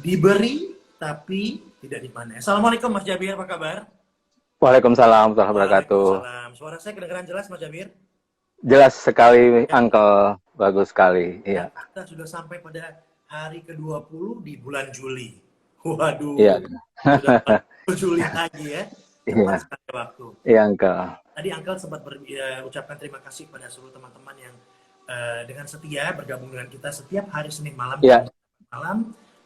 Diberi tapi tidak dipanen. Assalamualaikum Mas Jabir, apa kabar? Waalaikumsalam warahmatullahi wabarakatuh. Waalaikumsalam. Suara saya kedengaran jelas Mas Jabir? Jelas sekali, Ya. Uncle. Bagus sekali. Dan Iya, kita sudah sampai pada hari ke-20 di bulan Juli. iya, Waduh, sudah 20 Juli lagi ya. Cepat iya, sekali waktu. iya, Uncle. Tadi Uncle sempat ucapkan terima kasih kepada seluruh teman-teman yang dengan setia bergabung dengan kita setiap hari Senin malam Iya, jam 8 malam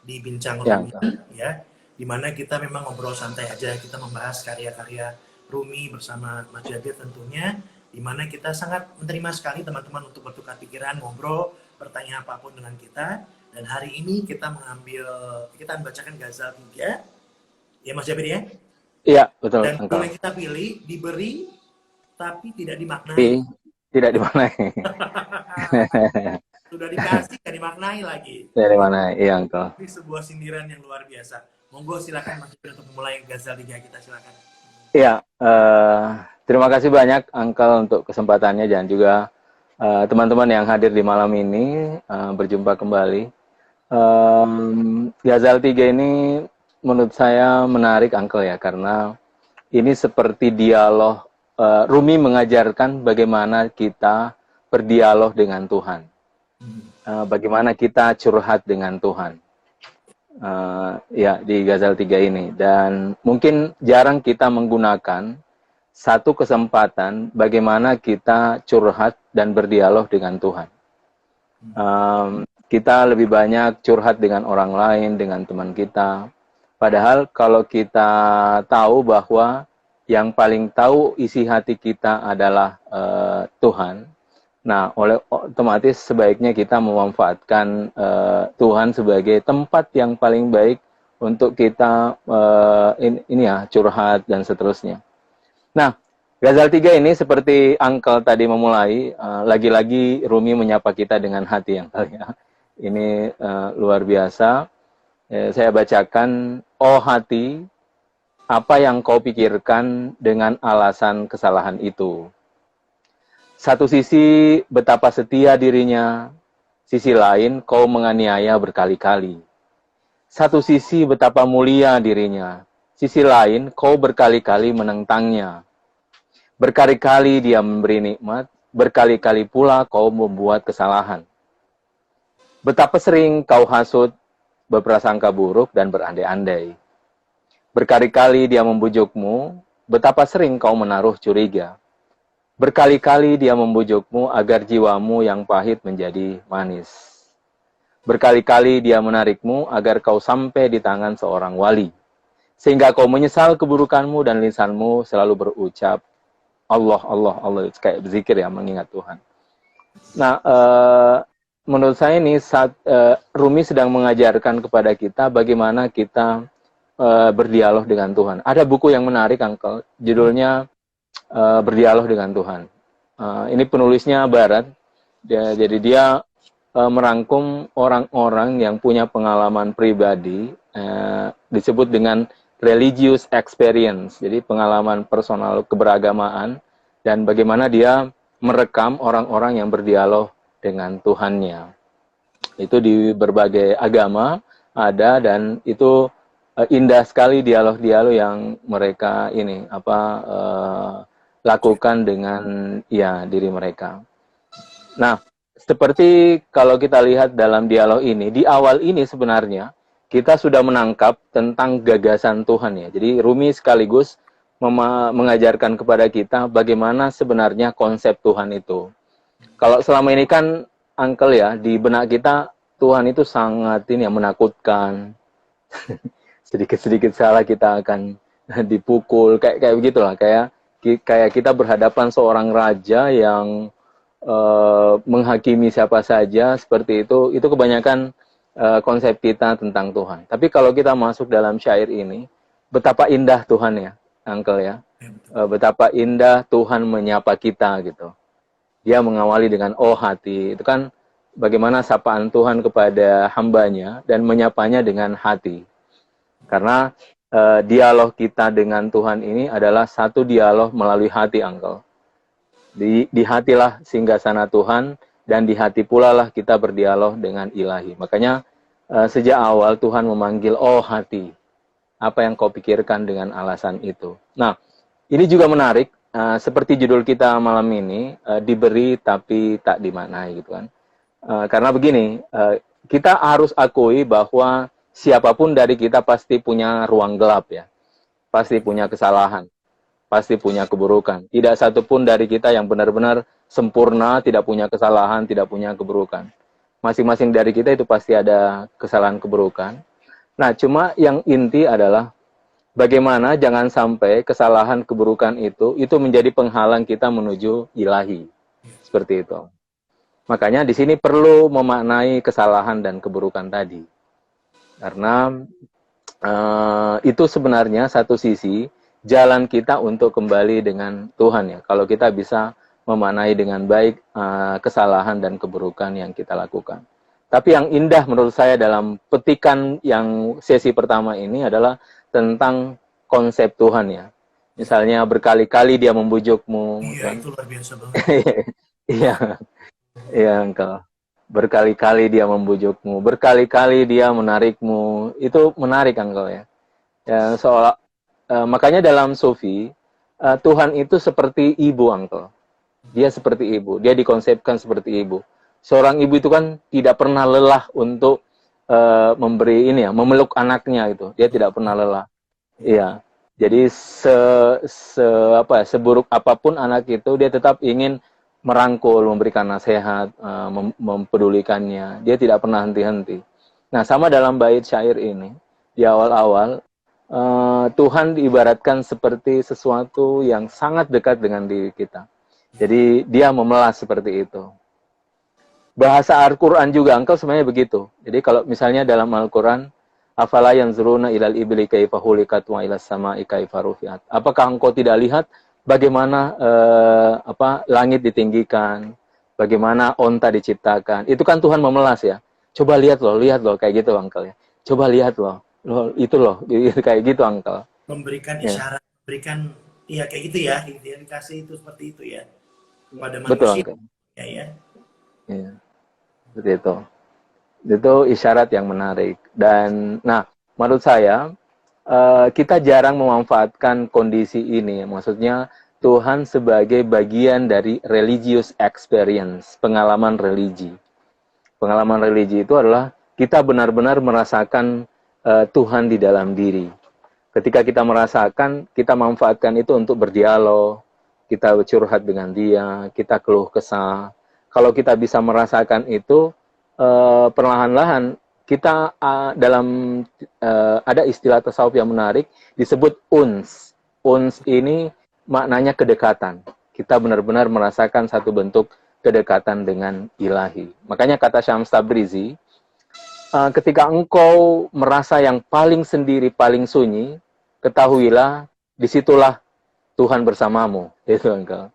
di Bincang iya, Rumi, Uncle. ya, dimana kita memang ngobrol santai aja, kita membahas karya-karya Rumi bersama Mas Jabir tentunya, dimana kita sangat menerima sekali teman-teman untuk bertukar pikiran, ngobrol, bertanya apapun dengan kita. Dan hari ini kita membacakan Ghazal 3, ya Mas Jabir ya. Iya, betul, Dan judul Uncle. yang kita pilih, diberi tapi tidak dimaknai. Tapi tidak di mana? Sudah dikasih, gak dimaknai lagi. Dari Wah, mana? Iya, Uncle. ini sebuah sindiran yang luar biasa. Monggo silakan Mas Jabir untuk memulai Ghazal 3 kita, silakan. Iya, terima kasih banyak, Uncle, untuk kesempatannya dan juga teman-teman yang hadir di malam ini, berjumpa kembali. Ghazal 3 ini menurut saya menarik, Uncle, ya, karena ini seperti dialog. Rumi mengajarkan bagaimana kita berdialog dengan Tuhan. Bagaimana kita curhat dengan Tuhan. Ya, di Ghazal 3 ini. Dan mungkin jarang kita menggunakan satu kesempatan bagaimana kita curhat dan berdialog dengan Tuhan. Kita lebih banyak curhat dengan orang lain, dengan teman kita. Padahal kalau kita tahu bahwa yang paling tahu isi hati kita adalah Tuhan. Nah, otomatis sebaiknya kita memanfaatkan Tuhan sebagai tempat yang paling baik untuk kita curhat dan seterusnya. Nah, Ghazal 3 ini seperti Uncle tadi memulai, lagi-lagi Rumi menyapa kita dengan hati yang ya. Ini luar biasa. Saya bacakan, "Oh hati, apa yang kau pikirkan dengan alasan kesalahan itu? Satu sisi betapa setia dirinya, sisi lain kau menganiaya berkali-kali. Satu sisi betapa mulia dirinya, sisi lain kau berkali-kali menentangnya. Berkali-kali dia memberi nikmat, berkali-kali pula kau membuat kesalahan. Betapa sering kau hasut, berprasangka buruk dan berandai-andai. Berkali-kali dia membujukmu, betapa sering kau menaruh curiga. Berkali-kali dia membujukmu agar jiwamu yang pahit menjadi manis. Berkali-kali dia menarikmu agar kau sampai di tangan seorang wali. Sehingga kau menyesal keburukanmu dan lisanmu selalu berucap, Allah, Allah, Allah. Kayak berzikir ya, mengingat Tuhan. Nah, menurut saya ini Rumi sedang mengajarkan kepada kita bagaimana kita berdialog dengan Tuhan. Ada buku yang menarik, Uncle. Judulnya Berdialog dengan Tuhan. Ini penulisnya Barat. Jadi dia merangkum orang-orang yang punya pengalaman pribadi, disebut dengan religious experience. Jadi pengalaman personal keberagamaan dan bagaimana dia merekam orang-orang yang berdialog dengan Tuhannya. Itu di berbagai agama ada, dan itu indah sekali dialog-dialog yang mereka lakukan dengan diri mereka. Nah, seperti kalau kita lihat dalam dialog ini, di awal ini sebenarnya kita sudah menangkap tentang gagasan Tuhan ya. Jadi Rumi sekaligus mengajarkan kepada kita bagaimana sebenarnya konsep Tuhan itu. Kalau selama ini kan, Uncle ya, di benak kita Tuhan itu sangat menakutkan. Sedikit-sedikit salah kita akan dipukul, kayak begitulah, kayak kita berhadapan seorang raja yang menghakimi siapa saja, seperti itu kebanyakan konsep kita tentang Tuhan. Tapi kalau kita masuk dalam syair ini, betapa indah Tuhan ya, Uncle ya. Betapa indah Tuhan menyapa kita gitu. Dia mengawali dengan oh hati. Itu kan bagaimana sapaan Tuhan kepada hambanya dan menyapanya dengan hati. Karena dialog kita dengan Tuhan ini adalah satu dialog melalui hati, Uncle. Di hatilah singgasana Tuhan, dan di hati pula lah kita berdialog dengan Ilahi. Makanya sejak awal Tuhan memanggil, oh hati, apa yang kau pikirkan dengan alasan itu. Nah, ini juga menarik, seperti judul kita malam ini, diberi tapi tak dimaknai gitu kan. Karena begini, kita harus akui bahwa siapapun dari kita pasti punya ruang gelap ya, pasti punya kesalahan, pasti punya keburukan. Tidak satupun dari kita yang benar-benar sempurna, tidak punya kesalahan, tidak punya keburukan. Masing-masing dari kita itu pasti ada kesalahan keburukan. Nah, cuma yang inti adalah bagaimana jangan sampai kesalahan keburukan itu menjadi penghalang kita menuju ilahi. Seperti itu. Makanya di sini perlu memaknai kesalahan dan keburukan tadi. Karena itu sebenarnya satu sisi jalan kita untuk kembali dengan Tuhan ya. Kalau kita bisa memaknai dengan baik kesalahan dan keburukan yang kita lakukan. Tapi yang indah menurut saya dalam petikan yang sesi pertama ini adalah tentang konsep Tuhan ya. Misalnya berkali-kali dia membujukmu. Iya, kan? itu luar biasa banget. Iya, iya engkau. Berkali-kali dia membujukmu, berkali-kali dia menarikmu. Itu menarik engkau ya. Ya seolah makanya dalam sufi Tuhan itu seperti ibu engkau. Dia seperti ibu, dia dikonsepkan seperti ibu. Seorang ibu itu kan tidak pernah lelah untuk memberi ini ya, memeluk anaknya itu. Dia tidak pernah lelah. Iya. Jadi seburuk apapun anak itu dia tetap ingin merangkul, memberikan nasihat, mempedulikannya. Dia tidak pernah henti-henti. Nah, sama dalam bait syair ini di awal-awal Tuhan diibaratkan seperti sesuatu yang sangat dekat dengan diri kita. Jadi dia memelas seperti itu. Bahasa Al-Quran juga engkau sebenarnya begitu. Jadi kalau misalnya dalam Al-Quran, afala yanzuruna ilal ibli kaifa khuliqat wa ilas sama'i kaifa rufi'at. Apakah engkau tidak lihat bagaimana langit ditinggikan, bagaimana onta diciptakan? Itu kan Tuhan memelas ya. Coba lihat loh kayak gitu engkau ya. Coba lihat loh itu loh kayak gitu engkau. Memberikan Ya. isyarat, memberikan ya kayak gitu ya, dikasih itu seperti itu ya kepada Betul manusia engkau. ya. Ya. Seperti itu. Itu isyarat yang menarik. Dan, nah, menurut saya, kita jarang memanfaatkan kondisi ini. Maksudnya, Tuhan sebagai bagian dari religious experience, pengalaman religi. Pengalaman religi itu adalah kita benar-benar merasakan Tuhan di dalam diri. Ketika kita merasakan, kita manfaatkan itu untuk berdialog, kita curhat dengan dia, kita keluh kesah. Kalau kita bisa merasakan itu, perlahan-lahan kita ada istilah tasawuf yang menarik disebut uns. Uns ini maknanya kedekatan. Kita benar-benar merasakan satu bentuk kedekatan dengan ilahi. Makanya kata Syams Tabrizi, ketika engkau merasa yang paling sendiri, paling sunyi, ketahuilah disitulah Tuhan bersamamu. Itu engkau.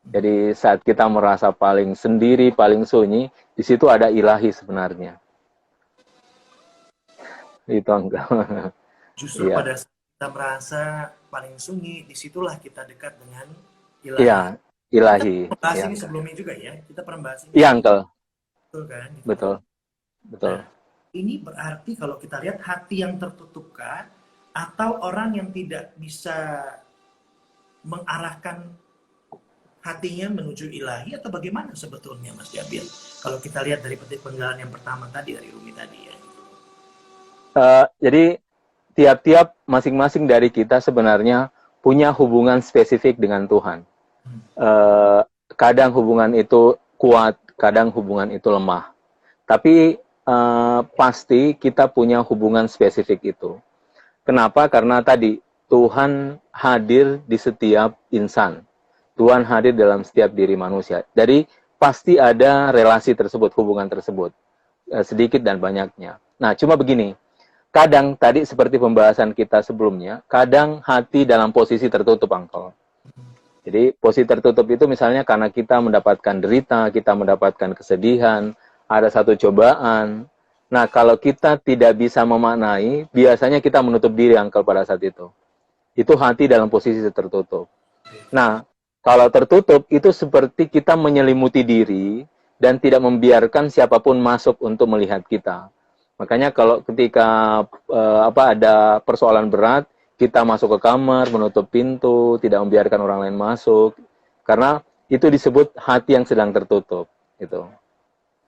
Jadi saat kita merasa paling sendiri, paling sunyi, di situ ada ilahi sebenarnya. Itu enggak. Justru Iya. pada saat kita merasa paling sunyi, disitulah kita dekat dengan ilahi. Iya, ilahi. Kita pernah bahas Iya, ini sebelumnya juga ya. Kita pernah bahas ini. iya, Uncle. Betul kan? Gitu. Betul. Betul. Nah, ini berarti kalau kita lihat hati yang tertutupkah atau orang yang tidak bisa mengarahkan hatinya menuju ilahi atau bagaimana sebetulnya Mas Jabil? Kalau kita lihat dari petik penggalan yang pertama tadi dari Rumi tadi ya. Jadi tiap-tiap masing-masing dari kita sebenarnya punya hubungan spesifik dengan Tuhan. Kadang hubungan itu kuat, kadang hubungan itu lemah. Tapi pasti kita punya hubungan spesifik itu. Kenapa? Karena tadi Tuhan hadir di setiap insan. Tuhan hadir dalam setiap diri manusia. Jadi pasti ada relasi tersebut, hubungan tersebut. Sedikit dan banyaknya. Nah, cuma begini. Kadang tadi seperti pembahasan kita sebelumnya, kadang hati dalam posisi tertutup, Uncle. Jadi posisi tertutup itu misalnya karena kita mendapatkan derita, kita mendapatkan kesedihan, ada satu cobaan. Nah, kalau kita tidak bisa memaknai, biasanya kita menutup diri, Uncle, pada saat itu. Itu hati dalam posisi tertutup. Nah, kalau tertutup, itu seperti kita menyelimuti diri dan tidak membiarkan siapapun masuk untuk melihat kita. Makanya kalau ketika ada persoalan berat, kita masuk ke kamar, menutup pintu, tidak membiarkan orang lain masuk, karena itu disebut hati yang sedang tertutup. Itu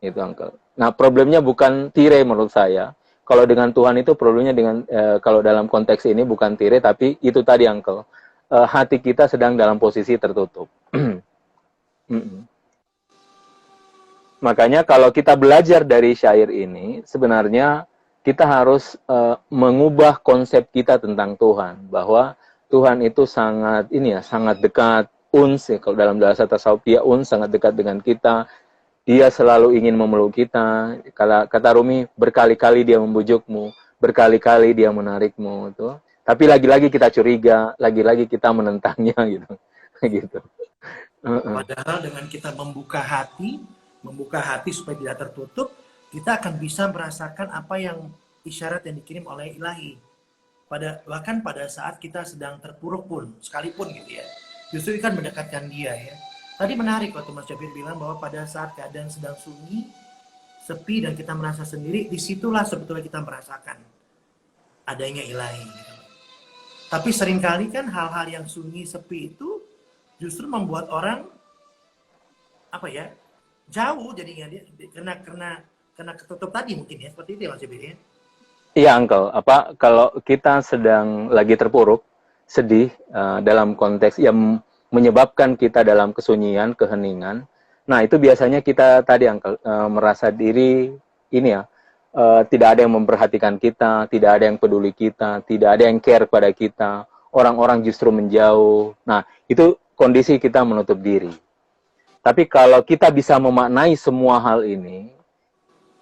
Uncle. Nah, problemnya bukan tirai menurut saya. Kalau dengan Tuhan itu problemnya dengan kalau dalam konteks ini bukan tirai, tapi itu tadi Uncle. Hati kita sedang dalam posisi tertutup. Makanya kalau kita belajar dari syair ini, sebenarnya kita harus mengubah konsep kita tentang Tuhan, bahwa Tuhan itu sangat dekat, uns ya, kalau dalam bahasa tasawuf dia uns, sangat dekat dengan kita. Dia selalu ingin memeluk kita. Kata Rumi, berkali-kali dia membujukmu, berkali-kali dia menarikmu, tuh. Tapi lagi-lagi kita curiga, lagi-lagi kita menentangnya gitu. Gitu. Padahal dengan kita membuka hati supaya tidak tertutup, kita akan bisa merasakan apa yang isyarat yang dikirim oleh Ilahi. Bahkan pada saat kita sedang terpuruk pun, sekalipun gitu ya, justru kan mendekatkan dia ya. Tadi menarik waktu Mas Jabir bilang bahwa pada saat keadaan sedang sunyi, sepi dan kita merasa sendiri, disitulah sebetulnya kita merasakan adanya Ilahi. Gitu. Tapi seringkali kan hal-hal yang sunyi, sepi itu justru membuat orang jauh jadinya dia kena ketutup tadi mungkin ya, seperti itu ya Mas Jabir ya. Iya Uncle, kalau kita sedang lagi terpuruk, sedih dalam konteks yang menyebabkan kita dalam kesunyian, keheningan. Nah, itu biasanya kita tadi Uncle merasa diri ini ya, tidak ada yang memperhatikan kita, tidak ada yang peduli kita, tidak ada yang care pada kita. Orang-orang justru menjauh. Nah, itu kondisi kita menutup diri. Tapi kalau kita bisa memaknai semua hal ini,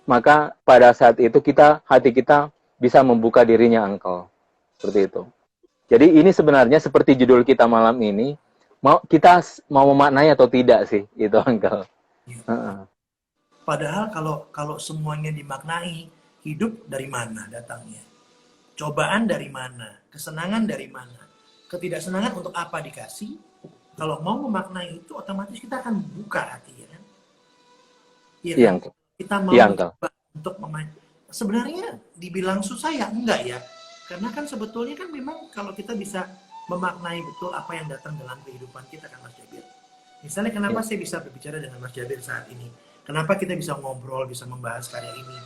maka pada saat itu hati kita bisa membuka dirinya Uncle. Seperti itu. Jadi ini sebenarnya seperti judul kita malam ini, kita mau memaknai atau tidak sih, itu Uncle. Padahal kalau semuanya dimaknai, hidup dari mana datangnya? Cobaan dari mana? Kesenangan dari mana? Ketidaksenangan untuk apa dikasih? Kalau mau memaknai itu, otomatis kita akan buka hati, ya kan? Iya kan? Uncle. Kita mau mencoba untuk sebenarnya dibilang susah ya enggak ya? Karena kan sebetulnya kan memang kalau kita bisa memaknai betul apa yang datang dalam kehidupan kita kan Mas Jabir. Misalnya kenapa saya bisa berbicara dengan Mas Jabir saat ini? Kenapa kita bisa ngobrol, bisa membahas karya ini?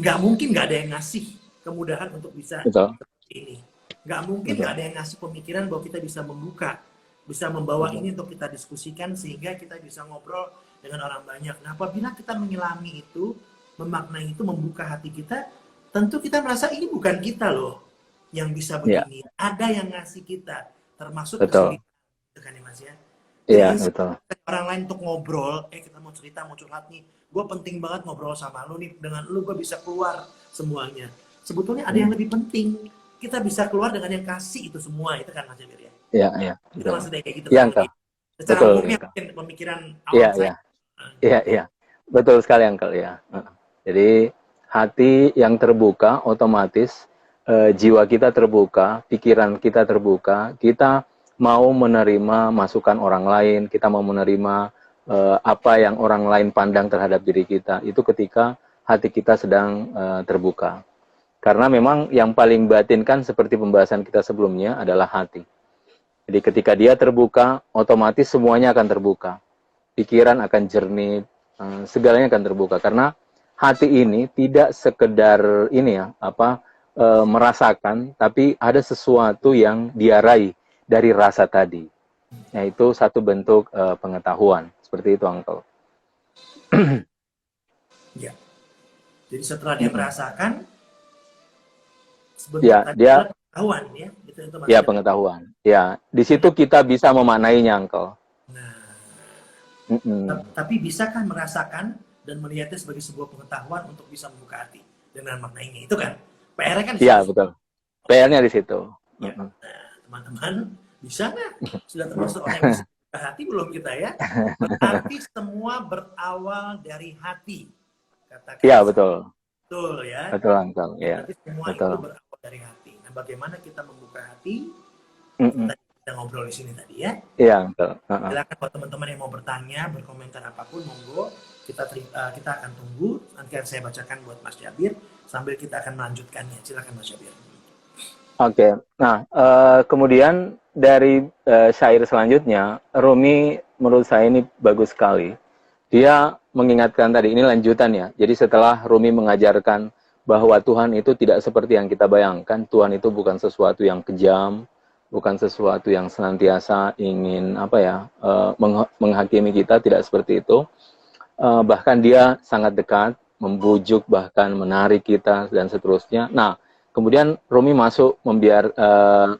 Nggak mungkin nggak ada yang ngasih kemudahan untuk bisa seperti ini. Nggak mungkin nggak ada yang ngasih pemikiran bahwa kita bisa membuka, bisa membawa ini untuk kita diskusikan sehingga kita bisa ngobrol dengan orang banyak. Nah, apabila kita menyelami itu, memaknai itu, membuka hati kita, tentu kita merasa ini bukan kita loh yang bisa begini. Ada yang ngasih kita, termasuk kesulitan, itu kan ya Mas ya. Iya, betul. Orang lain untuk ngobrol, kita mau cerita, mau curhat nih, gue penting banget ngobrol sama lu nih, dengan lu gue bisa keluar semuanya. Sebetulnya ada yang lebih penting, kita bisa keluar dengan yang kasih itu semua, itu kan Mas Jabir ya. Iya. Itu maksudnya kayak gitu. Iya, Kan? Secara umumnya mungkin pemikiran awam saya. Iya. Betul sekali Uncle ya. Jadi hati yang terbuka otomatis jiwa kita terbuka, pikiran kita terbuka, kita mau menerima masukan orang lain, kita mau menerima apa yang orang lain pandang terhadap diri kita. Itu ketika hati kita sedang terbuka. Karena memang yang paling batin kan seperti pembahasan kita sebelumnya adalah hati. Jadi ketika dia terbuka, otomatis semuanya akan terbuka. Pikiran akan jernih, segalanya akan terbuka. Karena hati ini tidak sekedar merasakan, tapi ada sesuatu yang dia raih dari rasa tadi. Yaitu satu bentuk pengetahuan. Seperti itu, Uncle. Ya. Jadi setelah dia merasakan, dia pengetahuan ya. Itu ya, pengetahuan. Ya, di situ kita bisa memaknainya, Uncle. Nah, tapi bisakah merasakan dan melihatnya sebagai sebuah pengetahuan untuk bisa membuka hati dengan maknainya? Itu kan PR-nya kan? Iya, betul. PR-nya di situ. Ya. Nah, teman-teman, bisa nggak? Sudah termasuk orang yang bisa membuka hati belum kita ya? Berarti semua berawal dari hati. Katakan. Iya, betul. Betul ya. Betul, Uncle. Ya. Berarti semua betul. itu berawal dari hati. Nah, bagaimana kita membuka hati? Kita ngobrol di sini tadi ya. Iya, betul. Silakan buat teman-teman yang mau bertanya, berkomentar apapun, monggo. kita akan tunggu, nanti akan saya bacakan buat Mas Jabir sambil kita akan melanjutkannya. Silakan Mas Jabir. Oke. Nah, kemudian dari syair selanjutnya, Rumi menurut saya ini bagus sekali. Dia mengingatkan tadi, ini lanjutan ya. Jadi setelah Rumi mengajarkan bahwa Tuhan itu tidak seperti yang kita bayangkan, Tuhan itu bukan sesuatu yang kejam, bukan sesuatu yang senantiasa ingin menghakimi kita, tidak seperti itu. Bahkan dia sangat dekat, membujuk, bahkan menarik kita dan seterusnya. Nah, kemudian Rumi masuk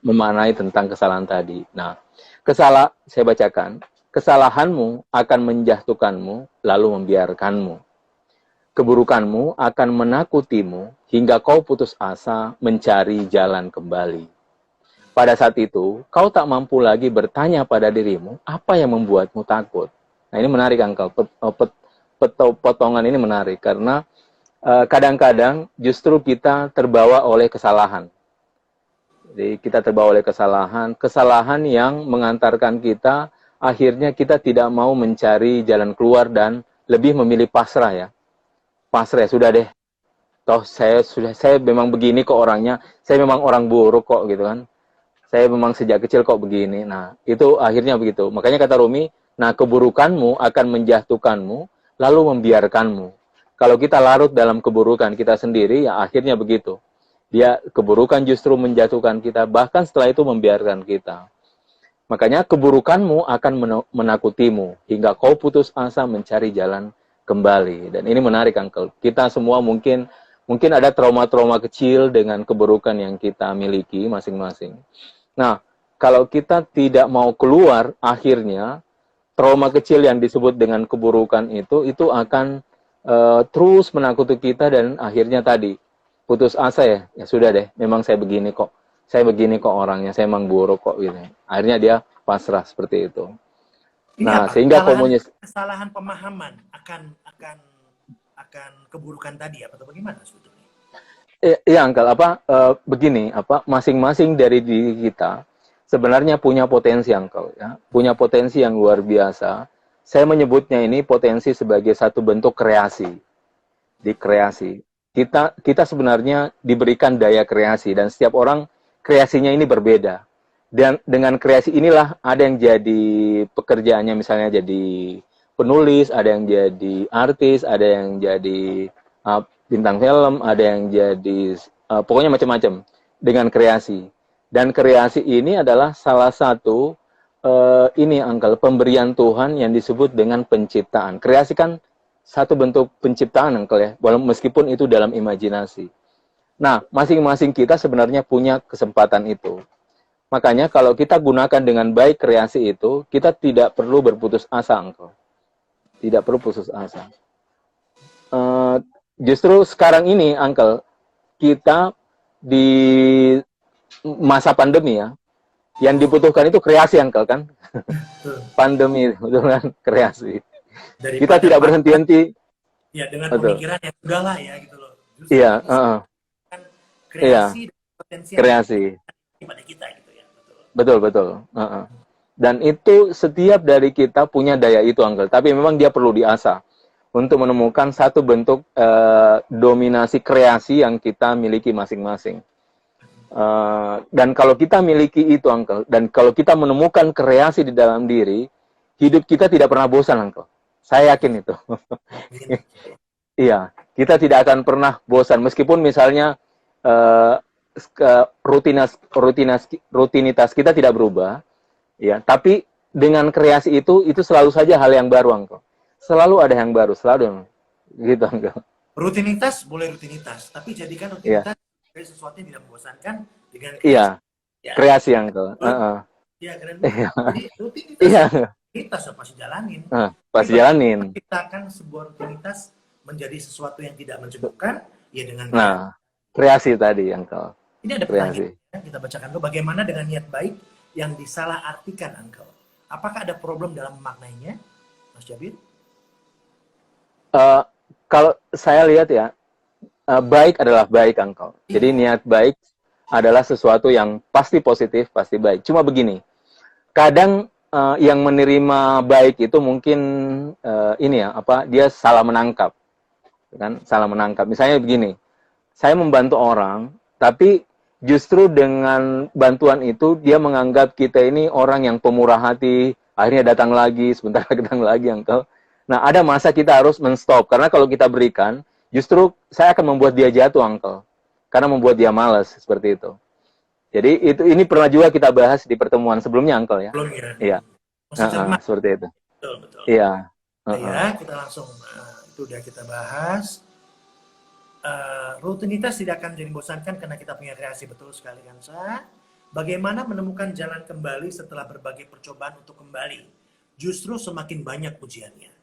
memaknai tentang kesalahan tadi. Nah, saya bacakan, kesalahanmu akan menjatuhkanmu, lalu membiarkanmu. Keburukanmu akan menakutimu, hingga kau putus asa mencari jalan kembali. Pada saat itu, kau tak mampu lagi bertanya pada dirimu, apa yang membuatmu takut? Nah, ini menarik, Uncle. Potongan ini menarik, karena kadang-kadang justru kita terbawa oleh kesalahan. Jadi kita terbawa oleh kesalahan yang mengantarkan kita, akhirnya kita tidak mau mencari jalan keluar dan lebih memilih pasrah ya. Pasrah, sudah deh. Toh saya memang begini kok orangnya, saya memang orang buruk kok gitu kan. Saya memang sejak kecil kok begini. Nah, itu akhirnya begitu. Makanya kata Rumi, nah keburukanmu akan menjatuhkanmu, lalu membiarkanmu. Kalau kita larut dalam keburukan kita sendiri, ya akhirnya begitu. Dia keburukan justru menjatuhkan kita, bahkan setelah itu membiarkan kita. Makanya keburukanmu akan menakutimu, hingga kau putus asa mencari jalan kembali. Dan ini menarik, Uncle. Kita semua mungkin ada trauma-trauma kecil dengan keburukan yang kita miliki masing-masing. Nah, kalau kita tidak mau keluar, akhirnya trauma kecil yang disebut dengan keburukan itu akan terus menakuti kita, dan akhirnya tadi putus asa ya sudah deh, memang saya begini kok orangnya, saya memang buruk kok gitu. Akhirnya dia pasrah seperti itu. Ini Nah, apa? sehingga Kesalahan pemahaman akan keburukan tadi atau bagaimana sebetulnya? Iya, Uncle, begini, masing-masing dari diri kita sebenarnya punya potensi, Uncle, ya. Punya potensi yang luar biasa. Saya menyebutnya ini potensi sebagai satu bentuk kreasi. Di kreasi. Kita sebenarnya diberikan daya kreasi, dan setiap orang kreasinya ini berbeda. Dan dengan kreasi inilah ada yang jadi pekerjaannya, misalnya jadi penulis, ada yang jadi artis, ada yang jadi bintang film, ada yang jadi pokoknya macam-macam dengan kreasi. Dan kreasi ini adalah salah satu Uncle, pemberian Tuhan yang disebut dengan penciptaan. Kreasi kan satu bentuk penciptaan, Uncle, ya, meskipun itu dalam imajinasi. Nah, masing-masing kita sebenarnya punya kesempatan itu. Makanya kalau kita gunakan dengan baik kreasi itu, kita tidak perlu berputus asa, Uncle. Tidak perlu putus asa. Justru sekarang ini, Uncle, kita di masa pandemi ya, yang dibutuhkan itu kreasi, Uncle, kan? Pandemi, betul kan? Kreasi. Kita tidak berhenti-henti. Ya, dengan pemikiran yang udahlah ya gitu loh. Iya, kan kreasi dan potensi kreasi pada kita gitu ya. Betul. Dan itu setiap dari kita punya daya itu, Uncle. Tapi memang dia perlu diasah untuk menemukan satu bentuk dominasi kreasi yang kita miliki masing-masing. Dan kalau kita miliki itu, Uncle, dan kalau kita menemukan kreasi di dalam diri, hidup kita tidak pernah bosan, Uncle. Saya yakin itu. Iya, kita tidak akan pernah bosan. Meskipun misalnya rutinitas kita tidak berubah, ya, tapi dengan kreasi itu selalu saja hal yang baru, Uncle. Selalu ada yang baru, selalu gitu, Uncle. Rutinitas boleh rutinitas, tapi jadikan rutinitas dari sesuatu yang tidak membosankan dengan kreasi. Iya, kreasi, Uncle. Iya, keren. Jadi rutinitas pasti jalanin. Pasti jalanin. Menciptakan sebuah rutinitas menjadi sesuatu yang tidak mencemoohkan, ya dengan kreasi tadi, Uncle. Ini ada pertanyaan, kita bacakan dulu. Bagaimana dengan niat baik yang disalahartikan, Uncle? Apakah ada problem dalam memaknainya, Mas Jabir? Kalau saya lihat ya, baik adalah baik, Uncle. Jadi niat baik adalah sesuatu yang pasti positif, pasti baik. Cuma begini, kadang yang menerima baik itu mungkin ini ya, dia salah menangkap, kan? Salah menangkap. Misalnya begini, saya membantu orang, tapi justru dengan bantuan itu dia menganggap kita ini orang yang pemurah hati, akhirnya datang lagi, sebentar lagi datang lagi, Uncle. Nah, ada masa kita harus men-stop, karena kalau kita berikan, justru saya akan membuat dia jatuh, Uncle. Karena membuat dia malas, seperti itu. Jadi ini pernah juga kita bahas di pertemuan sebelumnya, Uncle ya. Belum ya. Iya. Masih cermat. Seperti itu. Betul, betul. Iya. Ya, kita langsung itu udah kita bahas. Rutinitas tidak akan jadi membosankan karena kita punya kreasi, betul sekali kan, Sa? Bagaimana menemukan jalan kembali setelah berbagai percobaan untuk kembali? Justru semakin banyak ujiannya.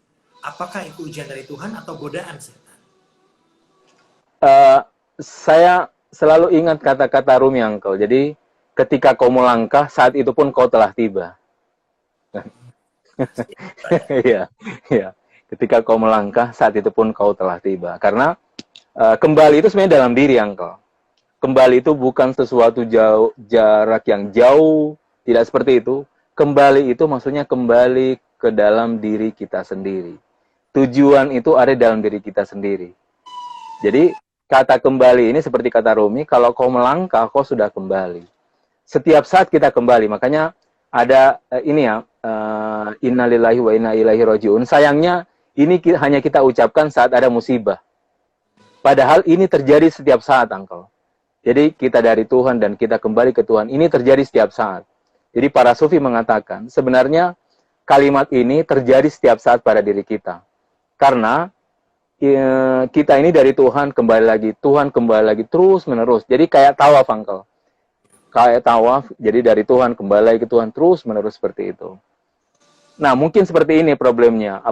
Apakah itu ujian dari Tuhan atau godaan setan? Saya selalu ingat kata-kata Rumi, Uncle. Jadi, ketika kau melangkah, saat itu pun kau telah tiba. Iya, iya. Ketika kau melangkah, saat itu pun kau telah tiba. Karena kembali itu sebenarnya dalam diri, Uncle. Kembali itu bukan sesuatu jarak yang jauh, tidak seperti itu. Kembali itu maksudnya kembali ke dalam diri kita sendiri. Tujuan itu ada dalam diri kita sendiri. Jadi, kata kembali ini seperti kata Rumi, kalau kau melangkah, kau sudah kembali. Setiap saat kita kembali, makanya ada ini ya, innalillahi wa inna ilaihi rajiun. Sayangnya, ini hanya kita ucapkan saat ada musibah. Padahal ini terjadi setiap saat, Uncle. Jadi kita dari Tuhan dan kita kembali ke Tuhan, ini terjadi setiap saat. Jadi para sufi mengatakan, sebenarnya kalimat ini terjadi setiap saat pada diri kita. Karena kita ini dari Tuhan kembali lagi, Tuhan kembali lagi, terus menerus. Jadi kayak tawaf, Uncle. Kayak tawaf, jadi dari Tuhan kembali lagi ke Tuhan, terus menerus seperti itu. Nah, mungkin seperti ini problemnya.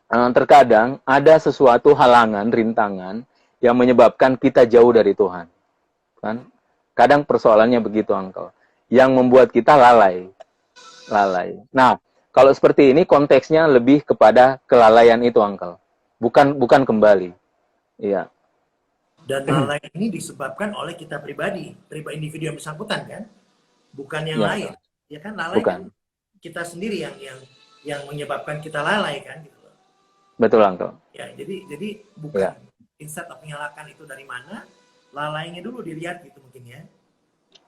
Terkadang ada sesuatu halangan, rintangan yang menyebabkan kita jauh dari Tuhan. Kan? Kadang persoalannya begitu, Uncle. Yang membuat kita lalai. Nah, kalau seperti ini konteksnya lebih kepada kelalaian itu, Uncle. Bukan kembali. Iya. Dan lalai ini disebabkan oleh kita pribadi individu yang bersangkutan kan, bukan yang lain. Ya kan, lalai kan kita sendiri yang menyebabkan kita lalai kan, gitu loh. Betul, Uncle. Ya, jadi bukan instead of menyalahkan itu dari mana, lalainya dulu dilihat gitu mungkin ya.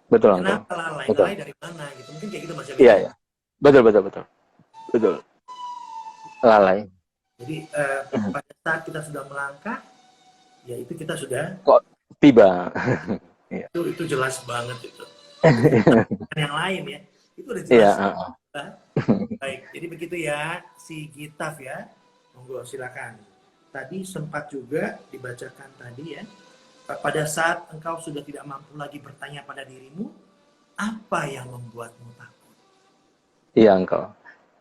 Betul, Uncle. Kenapa lalai? Lalai dari mana gitu. Mungkin kayak gitu Mas Yabi. Iya. Betul. Lalai. Jadi pada saat kita sudah melangkah, ya itu kita sudah kok tiba. itu jelas banget itu. Bukan yang lain ya. Itu udah jelas. Baik, jadi begitu ya si Gitaf ya. Monggo silakan. Tadi sempat juga dibacakan tadi ya. Pada saat engkau sudah tidak mampu lagi bertanya pada dirimu, apa yang membuatmu takut? Iya, Engkau.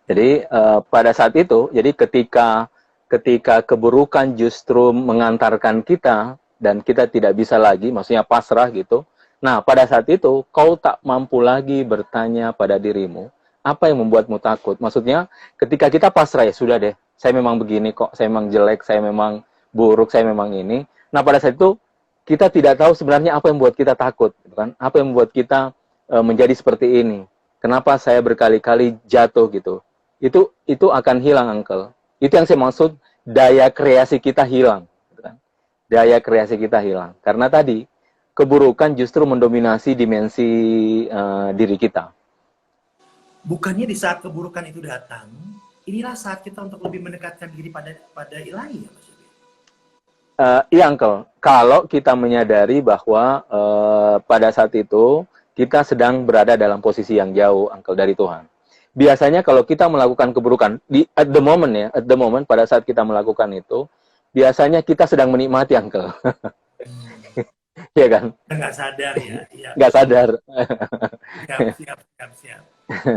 Jadi pada saat itu, jadi ketika keburukan justru mengantarkan kita dan kita tidak bisa lagi, maksudnya pasrah gitu. Nah, pada saat itu kau tak mampu lagi bertanya pada dirimu, apa yang membuatmu takut? Maksudnya ketika kita pasrah, ya sudah deh, saya memang begini kok, saya memang jelek, saya memang buruk, saya memang ini. Nah, pada saat itu kita tidak tahu sebenarnya apa yang membuat kita takut, kan? Apa yang membuat kita menjadi seperti ini? Kenapa saya berkali-kali jatuh gitu? Itu akan hilang, Uncle. Itu yang saya maksud, daya kreasi kita hilang. Kan? Daya kreasi kita hilang. Karena tadi, keburukan justru mendominasi dimensi diri kita. Bukannya di saat keburukan itu datang, inilah saat kita untuk lebih mendekatkan diri pada ilahi ya Mas Yogi? Iya, Uncle. Kalau kita menyadari bahwa pada saat itu, kita sedang berada dalam posisi yang jauh, Uncle, dari Tuhan. Biasanya kalau kita melakukan keburukan, at the moment, pada saat kita melakukan itu, biasanya kita sedang menikmati, Uncle. Iya kan? Nggak sadar ya. Nggak sadar. Siap.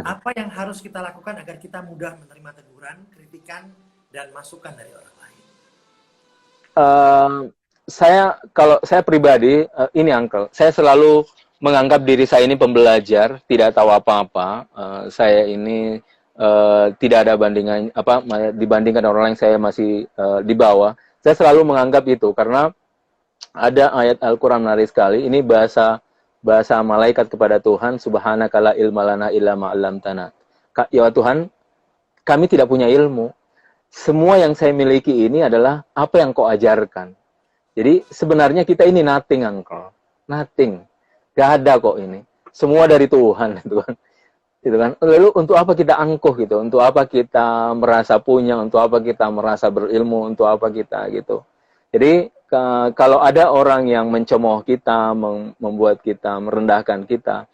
Apa yang harus kita lakukan agar kita mudah menerima teguran, kritikan, dan masukan dari orang lain? Kalau saya pribadi, ini Uncle, saya selalu menganggap diri saya ini pembelajar, tidak tahu apa-apa. Saya ini tidak ada bandingan dibandingkan orang lain, saya masih di bawah. Saya selalu menganggap itu karena ada ayat Al-Qur'an menarik sekali. Ini bahasa malaikat kepada Tuhan, subhanaka la ilma lana illa ma 'allamtana. Ya Tuhan, kami tidak punya ilmu. Semua yang saya miliki ini adalah apa yang kau ajarkan. Jadi sebenarnya kita ini nothing, Uncle. Nothing. Gak ada kok ini. Semua dari Tuhan, gitu kan. Gitu kan. Lalu untuk apa kita angkuh gitu? Untuk apa kita merasa punya? Untuk apa kita merasa berilmu? Untuk apa kita gitu? Jadi kalau ada orang yang mencemooh kita, membuat kita merendahkan kita,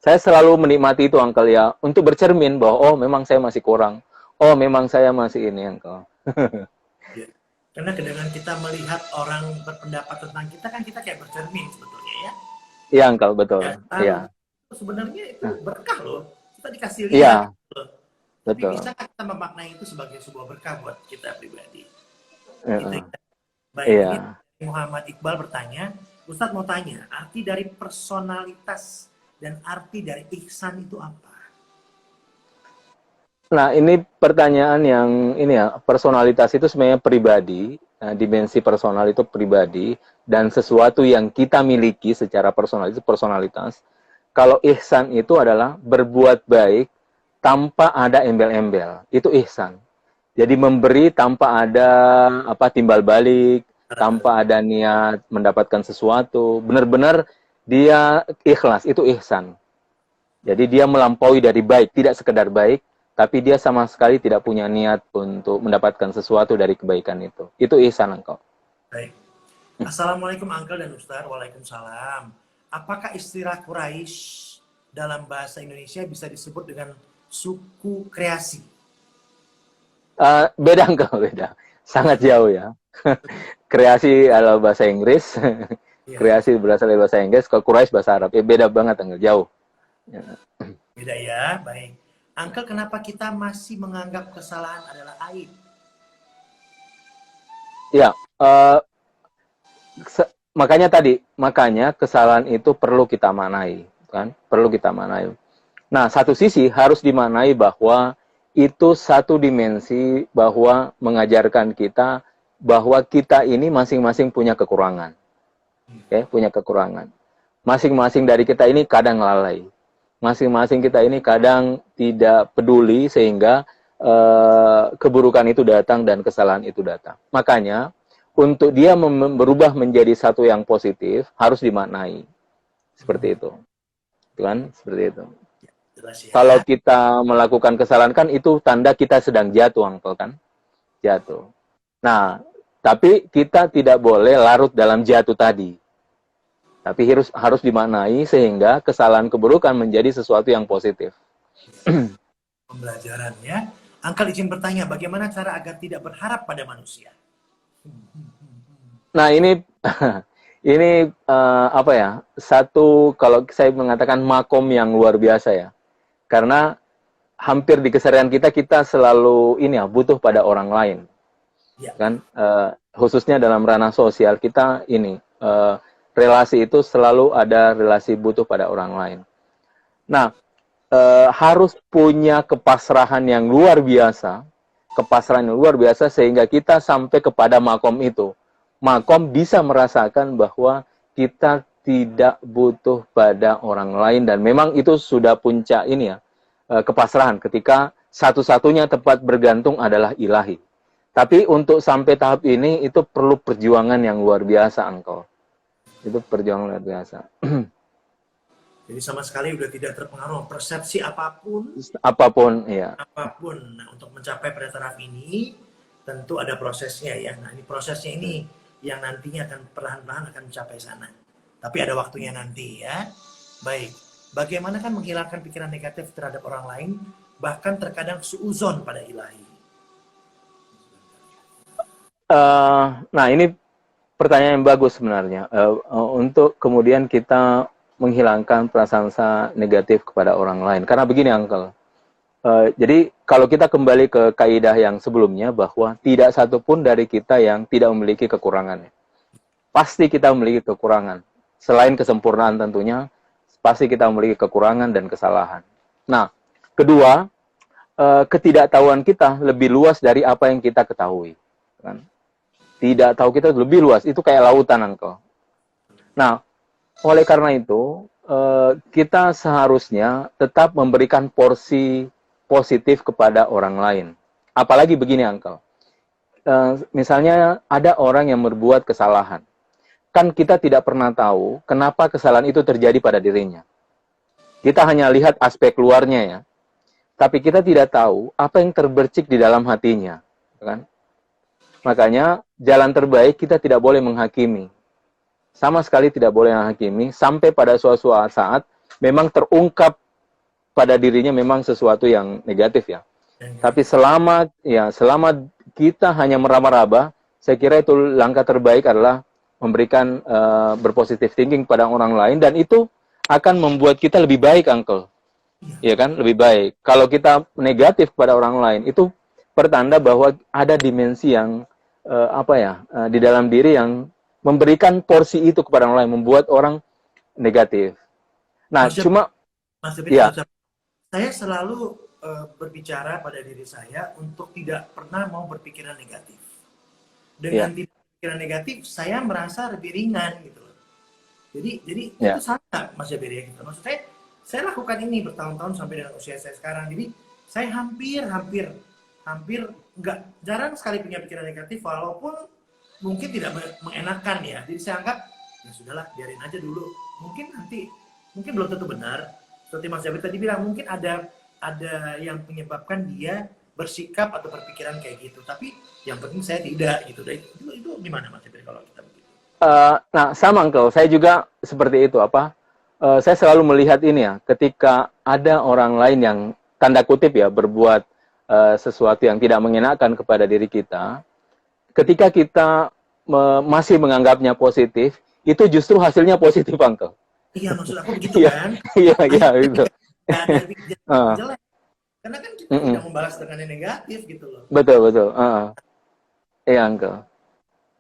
saya selalu menikmati itu, Uncle, ya, untuk bercermin bahwa oh memang saya masih kurang. Oh memang saya masih ini, Uncle. Ya. Karena dengan kita melihat orang berpendapat tentang kita kan kita kayak bercermin sebetulnya ya. Iya, Uncle, betul. Ya, Iya. sebenarnya itu berkah loh. Kita dikasih Iya, lihat loh. Tapi betul. bisa kita memaknai itu sebagai sebuah berkah buat kita pribadi. Gitu. Iya. Baik, Iya. ini Muhammad Iqbal bertanya, Ustadz mau tanya, arti dari personalitas dan arti dari ihsan itu apa? Nah, ini pertanyaan yang ini ya, personalitas itu sebenarnya pribadi, dimensi personal itu pribadi, dan sesuatu yang kita miliki secara personal itu personalitas. Kalau ihsan itu adalah berbuat baik tanpa ada embel-embel, itu ihsan. Jadi memberi tanpa ada timbal balik, tanpa ada niat mendapatkan sesuatu, benar-benar dia ikhlas, itu ihsan. Jadi dia melampaui dari baik, tidak sekedar baik, tapi dia sama sekali tidak punya niat untuk mendapatkan sesuatu dari kebaikan itu. Itu ihsan, engkau. Baik. Assalamualaikum Uncle dan Ustaz. Waalaikumsalam. Apakah istilah Quraisy dalam bahasa Indonesia bisa disebut dengan suku kreasi? Beda, engkau, beda. Sangat jauh ya. Kreasi adalah bahasa Inggris. Ya. Kreasi berasal dari bahasa Inggris. Kalau Quraisy bahasa Arab. Beda banget, engkau. Jauh. Ya. Beda ya, baik. Uncle, kenapa kita masih menganggap kesalahan adalah aib? Ya, makanya kesalahan itu perlu kita manai, kan? Perlu kita manai. Nah, satu sisi harus dimanai bahwa itu satu dimensi bahwa mengajarkan kita bahwa kita ini masing-masing punya kekurangan. Oke, punya kekurangan. Masing-masing dari kita ini kadang lalai. Masing-masing kita ini kadang tidak peduli sehingga keburukan itu datang dan kesalahan itu datang. Makanya untuk dia berubah menjadi satu yang positif harus dimaknai seperti itu, kan? Seperti itu. Jelas ya. Kalau kita melakukan kesalahan kan itu tanda kita sedang jatuh, Uncle, kan? Jatuh. Nah, tapi kita tidak boleh larut dalam jatuh tadi. Tapi harus dimaknai sehingga kesalahan keburukan menjadi sesuatu yang positif. Pembelajaran ya. Uncle izin bertanya, bagaimana cara agar tidak berharap pada manusia? Nah, ini apa ya? Satu, kalau saya mengatakan makom yang luar biasa ya. Karena hampir di keseharian kita selalu butuh pada orang lain. Ya. Kan? Khususnya dalam ranah sosial kita relasi itu selalu ada relasi butuh pada orang lain. Nah, harus punya kepasrahan yang luar biasa, sehingga kita sampai kepada makom itu. Makom bisa merasakan bahwa kita tidak butuh pada orang lain, dan memang itu sudah puncak kepasrahan ketika satu-satunya tempat bergantung adalah ilahi. Tapi untuk sampai tahap ini itu perlu perjuangan yang luar biasa, engkau. Itu perjuangan luar biasa. Jadi sama sekali udah tidak terpengaruh persepsi apapun. Apapun, ya. Apapun. Nah, untuk mencapai pada taraf ini tentu ada prosesnya ya. Nah, ini prosesnya ini yang nantinya akan perlahan-lahan akan mencapai sana. Tapi ada waktunya nanti ya. Baik. Bagaimana kan menghilangkan pikiran negatif terhadap orang lain, bahkan terkadang suuzon pada ilahi. Nah, ini pertanyaan yang bagus sebenarnya. Untuk kemudian kita menghilangkan perasaan negatif kepada orang lain. Karena begini, Uncle. Jadi kalau kita kembali ke kaidah yang sebelumnya bahwa tidak satupun dari kita yang tidak memiliki kekurangan. Pasti kita memiliki kekurangan. Selain kesempurnaan tentunya, pasti kita memiliki kekurangan dan kesalahan. Nah, kedua, ketidaktahuan kita lebih luas dari apa yang kita ketahui. Kan? Tidak tahu kita lebih luas, itu kayak lautan, Uncle. Nah, oleh karena itu, kita seharusnya tetap memberikan porsi positif kepada orang lain. Apalagi begini, Uncle. Misalnya ada orang yang berbuat kesalahan. Kan kita tidak pernah tahu kenapa kesalahan itu terjadi pada dirinya. Kita hanya lihat aspek luarnya ya. Tapi kita tidak tahu apa yang terbercik di dalam hatinya. Kan? Makanya jalan terbaik kita tidak boleh menghakimi. Sama sekali tidak boleh menghakimi sampai pada suatu saat memang terungkap pada dirinya memang sesuatu yang negatif ya. Tapi selama kita hanya meraba-raba, saya kira itu langkah terbaik adalah memberikan berpositif thinking pada orang lain, dan itu akan membuat kita lebih baik, Uncle. Ya kan, lebih baik. Kalau kita negatif pada orang lain, itu pertanda bahwa ada dimensi yang di dalam diri yang memberikan porsi itu kepada orang lain, membuat orang negatif. Nah, Mas ya. Saya selalu berbicara pada diri saya untuk tidak pernah mau berpikiran negatif. Dengan tidak berpikiran negatif, saya merasa lebih ringan gitu loh. Jadi itu sama, Mas Jabir ya gitu. Maksud saya lakukan ini bertahun-tahun sampai dengan usia saya sekarang. Jadi saya hampir nggak, jarang sekali punya pikiran negatif, walaupun mungkin tidak mengenakan ya. Jadi saya anggap ya sudahlah, biarin aja dulu. Mungkin belum tentu benar. Seperti Mas Jabir tadi bilang, mungkin ada yang menyebabkan dia bersikap atau berpikiran kayak gitu. Tapi yang penting saya tidak gitu. Itu gimana Mas Jabir kalau kita begitu? Nah, sama Uncle. Saya juga seperti itu. Saya selalu melihat ini ya. Ketika ada orang lain yang tanda kutip ya berbuat sesuatu yang tidak mengenakan kepada diri kita, ketika kita masih menganggapnya positif, itu justru hasilnya positif, Uncle. Iya, maksud aku begitu kan? Iya, gitu. Gak ada pikiran jelek. Karena kan kita tidak membalas dengan yang negatif gitu loh. Betul. Iya, Uncle.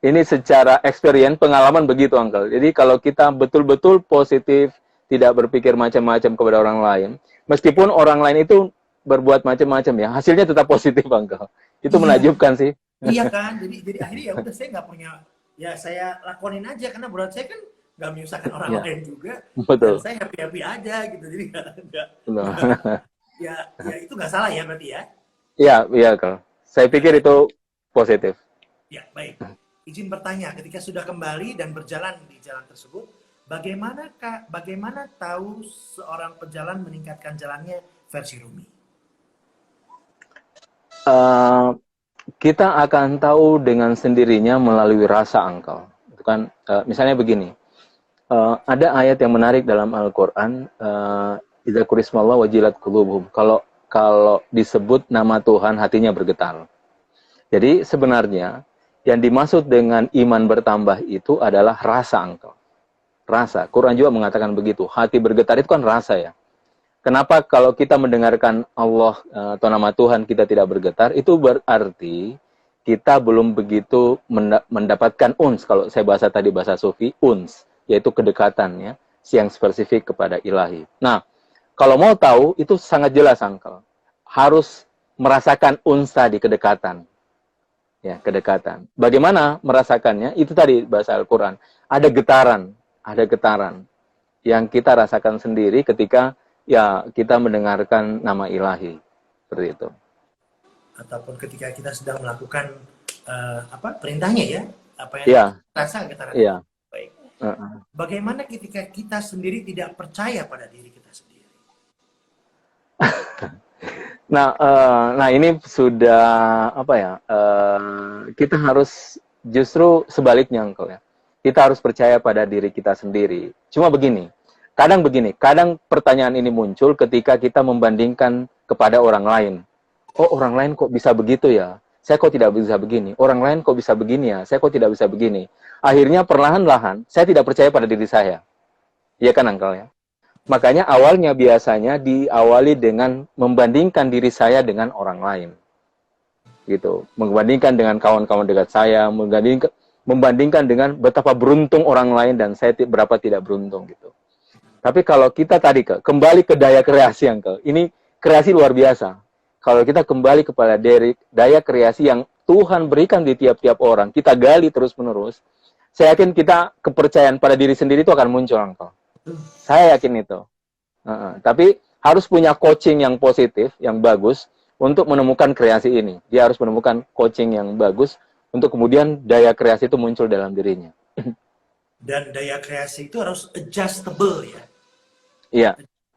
Ini secara experience, pengalaman begitu, Uncle. Jadi kalau kita betul-betul positif, tidak berpikir macam-macam kepada orang lain, meskipun orang lain itu berbuat macam-macam ya, hasilnya tetap positif, Uncle. Itu menakjubkan sih. Iya kan? Jadi akhirnya ya udah, saya nggak punya, ya saya lakonin aja, karena buat saya kan nggak menyusahkan orang lain juga. Betul. Dan saya happy aja gitu. Jadi nggak ya itu nggak salah ya berarti ya? Iya, Uncle. Saya pikir itu positif. Ya, baik. Izin bertanya, ketika sudah kembali dan berjalan di jalan tersebut, bagaimana tahu seorang pejalan meningkatkan jalannya versi Rumi? Kita akan tahu dengan sendirinya melalui rasa, Uncle. Itu kan, misalnya begini, ada ayat yang menarik dalam Al-Quran, idza kurismallah wajilat qulubuhum. Kalau disebut nama Tuhan, hatinya bergetar. Jadi sebenarnya yang dimaksud dengan iman bertambah itu adalah rasa, Uncle. Rasa. Quran juga mengatakan begitu. Hati bergetar itu kan rasa ya. Kenapa kalau kita mendengarkan Allah atau nama Tuhan kita tidak bergetar? Itu berarti kita belum begitu mendapatkan uns. Kalau saya bahasa tadi bahasa Sufi, uns, yaitu kedekatan ya, yang spesifik kepada ilahi. Nah, kalau mau tahu itu sangat jelas, Uncle. Harus merasakan uns tadi, kedekatan. Ya, kedekatan. Bagaimana merasakannya? Itu tadi bahasa Al-Quran. Ada getaran yang kita rasakan sendiri ketika ya kita mendengarkan nama ilahi. Seperti itu. Ataupun ketika kita sedang melakukan perintahnya ya, apa yang rasa getaran. Iya. Baik. Bagaimana ketika kita sendiri tidak percaya pada diri kita sendiri? Nah ini sudah kita harus justru sebaliknya, Uncle ya. Kita harus percaya pada diri kita sendiri. Cuma kadang pertanyaan ini muncul ketika kita membandingkan kepada orang lain. Oh, orang lain kok bisa begitu ya? Saya kok tidak bisa begini. Orang lain kok bisa begini ya? Saya kok tidak bisa begini. Akhirnya perlahan-lahan saya tidak percaya pada diri saya. Iya kan, Uncle ya? Makanya awalnya biasanya diawali dengan membandingkan diri saya dengan orang lain. Gitu. Membandingkan dengan kawan-kawan dekat saya, membandingkan dengan betapa beruntung orang lain dan saya berapa tidak beruntung gitu. Tapi kalau kita tadi kembali ke daya kreasi, Uncle. Ini kreasi luar biasa. Kalau kita kembali kepada daya kreasi yang Tuhan berikan di tiap-tiap orang, kita gali terus-menerus, saya yakin kepercayaan pada diri sendiri itu akan muncul, Uncle. Saya yakin itu. Tapi harus punya coaching yang positif, yang bagus untuk menemukan kreasi ini. Dia harus menemukan coaching yang bagus untuk kemudian daya kreasi itu muncul dalam dirinya. Dan daya kreasi itu harus adjustable ya. Iya,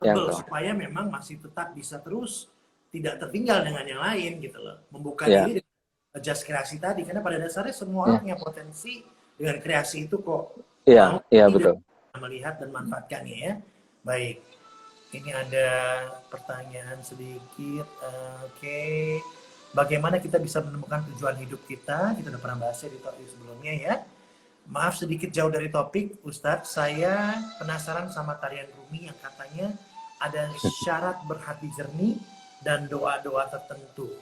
yang Adjustable supaya memang masih tetap bisa terus tidak tertinggal dengan yang lain gitu loh. Membuka ya, diri dengan adjust kreasi tadi, karena pada dasarnya semua orang ya, punya potensi dengan kreasi itu kok, mau iya, iya tidak betul. melihat dan manfaatkannya ya. Baik, ini ada pertanyaan sedikit. Oke, bagaimana kita bisa menemukan tujuan hidup kita? Kita udah pernah bahasnya di topik sebelumnya ya. Maaf sedikit jauh dari topik, Ustadz. Saya penasaran sama tarian Rumi yang katanya ada syarat berhati jernih dan doa-doa tertentu.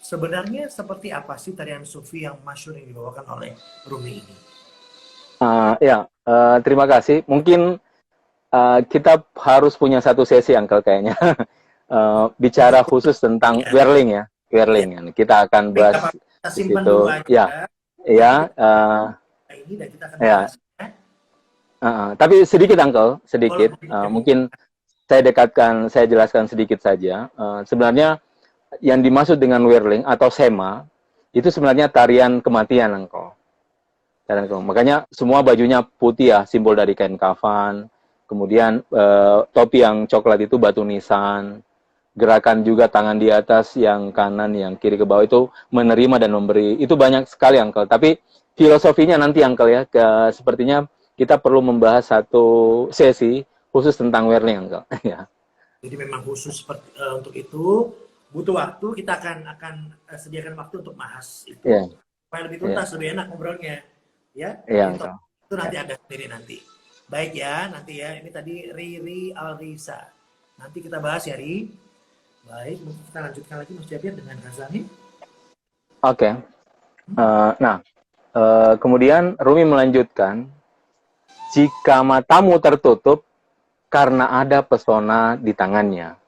Sebenarnya seperti apa sih tarian sufi yang masyhur yang dibawakan oleh Rumi ini? Ya, terima kasih. Mungkin kita harus punya satu sesi, Uncle, kayaknya. Bicara khusus tentang Ya, whirling ya. ya. Whirling. Kita akan Baik, bahas kita di simpan situ. dulu Ya, aja. Nanti ya, kita ini dan kita akan ya. bahas. Ya. Tapi sedikit, Uncle, Boleh, sedikit. boleh. Mungkin saya jelaskan sedikit saja. Sebenarnya yang dimaksud dengan whirling atau sema itu sebenarnya tarian kematian, Uncle. Makanya semua bajunya putih ya, simbol dari kain kafan. Kemudian topi yang coklat itu batu nisan. Gerakan juga tangan di atas, yang kanan, yang kiri ke bawah itu menerima dan memberi. Itu banyak sekali, Uncle. Tapi filosofinya nanti, Uncle, ya. Sepertinya kita perlu membahas satu sesi khusus tentang whirling, Uncle. Ya. Jadi memang khusus seperti, untuk itu butuh waktu. Kita akan sediakan waktu untuk bahas Iya, itu supaya lebih iya, tuntas, lebih enak ngobrolnya. Ya, iya, jadi Uncle. itu Ya. nanti ada sendiri nanti. Baik ya, nanti ya. Ini tadi Riri Alrisa. Nanti kita bahas ya, Ri. Baik, mungkin kita lanjutkan lagi Mas Jabir dengan Ghazali. Oke. Nah, kemudian Rumi melanjutkan, jika matamu tertutup karena ada pesona di tangannya.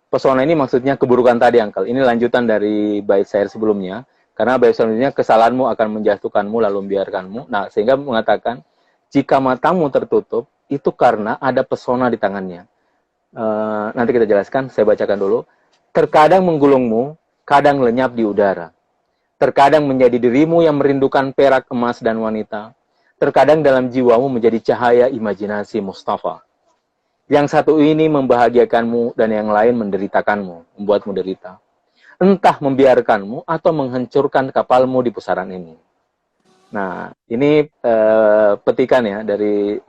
Pesona ini maksudnya keburukan tadi, Uncle. Ini lanjutan dari bait syair sebelumnya. Karena bait sebelumnya, kesalahanmu akan menjatuhkanmu lalu membiarkanmu. Nah, sehingga mengatakan, jika matamu tertutup, itu karena ada pesona di tangannya. Nanti kita jelaskan, saya bacakan dulu. Terkadang menggulungmu, kadang lenyap di udara. Terkadang menjadi dirimu yang merindukan perak, emas, dan wanita. Terkadang dalam jiwamu menjadi cahaya imajinasi Mustafa. Yang satu ini membahagiakanmu dan yang lain menderitakanmu, membuatmu derita. Entah membiarkanmu atau menghancurkan kapalmu di pusaran ini. Nah, ini petikan ya dari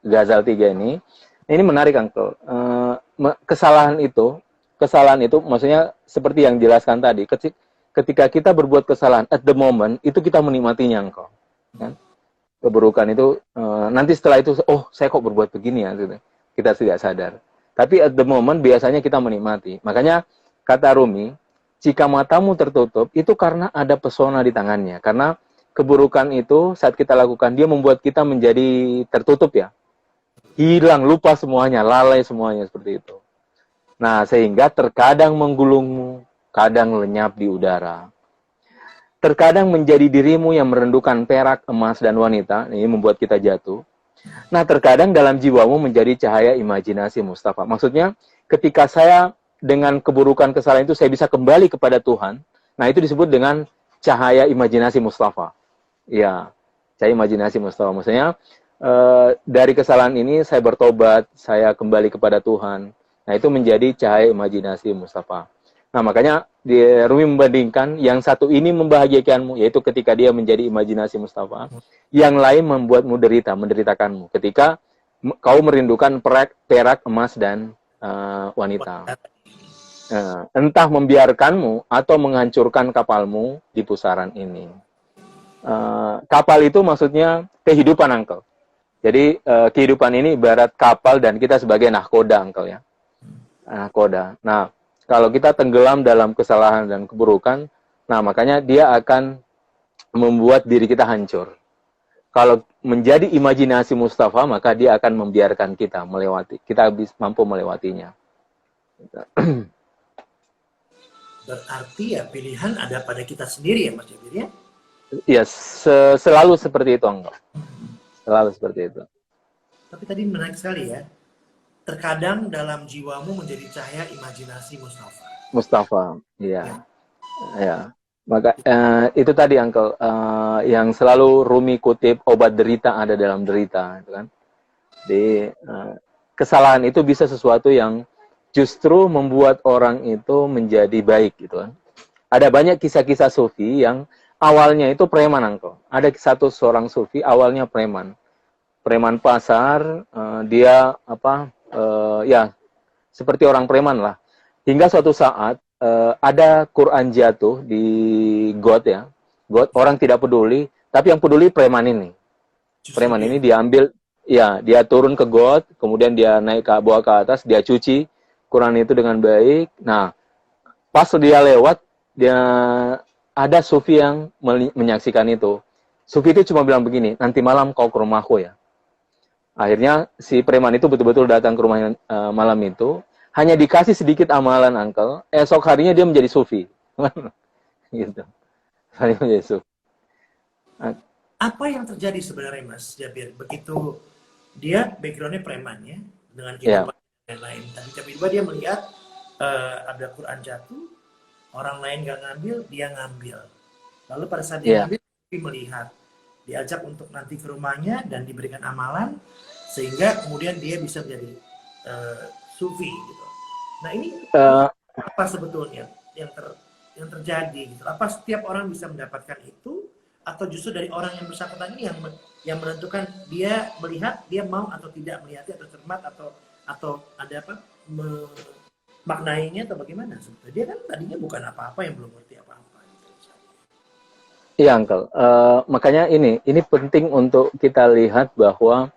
Ghazal 3 ini. Ini menarik, Uncle. Kesalahan itu maksudnya seperti yang dijelaskan tadi. Ketika kita berbuat kesalahan at the moment, itu kita menikmatinya, Uncle. Kan? Keburukan itu nanti setelah itu, oh saya kok berbuat begini ya, gitu. Kita tidak sadar. Tapi at the moment biasanya kita menikmati. Makanya kata Rumi, jika matamu tertutup, itu karena ada pesona di tangannya. Karena keburukan itu saat kita lakukan, dia membuat kita menjadi tertutup ya. Hilang, lupa semuanya, lalai semuanya seperti itu. Nah, sehingga terkadang menggulungmu, kadang lenyap di udara. Terkadang menjadi dirimu yang merendukan perak, emas, dan wanita. Ini membuat kita jatuh. Nah, terkadang dalam jiwamu menjadi cahaya imajinasi Mustafa. Maksudnya, ketika saya dengan keburukan kesalahan itu, saya bisa kembali kepada Tuhan. Nah, itu disebut dengan cahaya imajinasi Mustafa. Ya, cahaya imajinasi Mustafa. Maksudnya, dari kesalahan ini saya bertobat, saya kembali kepada Tuhan. Nah, itu menjadi cahaya imajinasi Mustafa. Nah, makanya Rumi membandingkan yang satu ini membahagiakanmu, yaitu ketika dia menjadi imajinasi Mustafa. Yang lain membuatmu derita, menderitakanmu. Ketika kau merindukan perak, emas, dan wanita. Entah membiarkanmu atau menghancurkan kapalmu di pusaran ini. Kapal itu maksudnya kehidupan, Uncle. Jadi kehidupan ini ibarat kapal dan kita sebagai nahkoda, Uncle ya. Nahkoda. Nah, kalau kita tenggelam dalam kesalahan dan keburukan, nah makanya dia akan membuat diri kita hancur. Kalau menjadi imajinasi Mustafa, maka dia akan membiarkan kita melewati. Kita mampu melewatinya. Berarti ya pilihan ada pada kita sendiri ya Mas Jabir ya? Ya, selalu seperti itu, enggak? Selalu seperti itu. Tapi tadi menarik sekali ya. terkadang dalam jiwamu menjadi cahaya imajinasi Mustafa. Mustafa, Ya, iya, ya. Maka itu tadi Uncle, yang selalu Rumi kutip, obat derita ada dalam derita, gitu kan. Di kesalahan itu bisa sesuatu yang justru membuat orang itu menjadi baik, gitu kan. Ada banyak kisah-kisah sufi yang awalnya itu preman, Uncle. Ada seorang sufi awalnya preman, preman pasar, dia apa, ya seperti orang preman lah. Hingga suatu saat ada Quran jatuh di got ya. Got ya. orang tidak peduli, tapi yang peduli preman ini. Justru Preman dia. ini diambil, ya dia turun ke got, kemudian dia naik ke bawah ke atas, dia cuci Quran itu dengan baik. Nah, pas dia lewat, dia ada sufi yang menyaksikan itu. Sufi itu cuma bilang begini, nanti malam kau ke rumahku ya. Akhirnya si preman itu betul-betul datang ke rumahnya malam itu, hanya dikasih sedikit amalan, Uncle. Esok harinya dia menjadi sufi. Gitu. Hanya menjadi sufi. Nah, Apa yang terjadi sebenarnya Mas Jabir? Begitu dia backgroundnya preman ya, dengan ya, kehidupan yang lain. Tapi tiba-tiba dia melihat ada Quran jatuh, orang lain gak ngambil, dia ngambil. Lalu pada saat dia ya. ngambil, dia melihat, diajak untuk nanti ke rumahnya dan diberikan amalan, sehingga kemudian dia bisa menjadi sufi gitu. Nah ini Uh, apa sebetulnya yang yang terjadi gitu? Apa setiap orang bisa mendapatkan itu atau justru dari orang yang bersangkutan ini yang menentukan dia melihat, dia mau atau tidak melihatnya atau cermat atau ada apa maknainya atau bagaimana sebetulnya? Dia kan tadinya bukan apa-apa yang belum ngerti apa-apa gitu. iya, Uncle. Makanya ini penting untuk kita lihat bahwa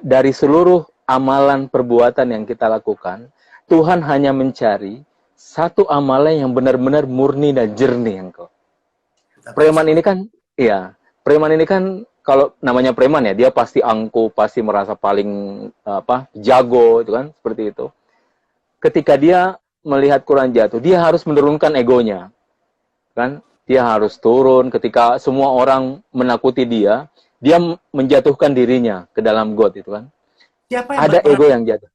dari seluruh amalan perbuatan yang kita lakukan, Tuhan hanya mencari satu amalan yang benar-benar murni dan jernih, Uncle. Kita Preman berusaha. ini kan, iya, preman ini kan kalau namanya preman ya, dia pasti angkuh, pasti merasa paling apa jago, itu kan seperti itu. Ketika dia melihat Quran jatuh, dia harus menurunkan egonya, kan? Dia harus turun ketika semua orang menakuti dia, dia menjatuhkan dirinya ke dalam got itu kan. Siapa yang Ada berperan? ego yang jatuh.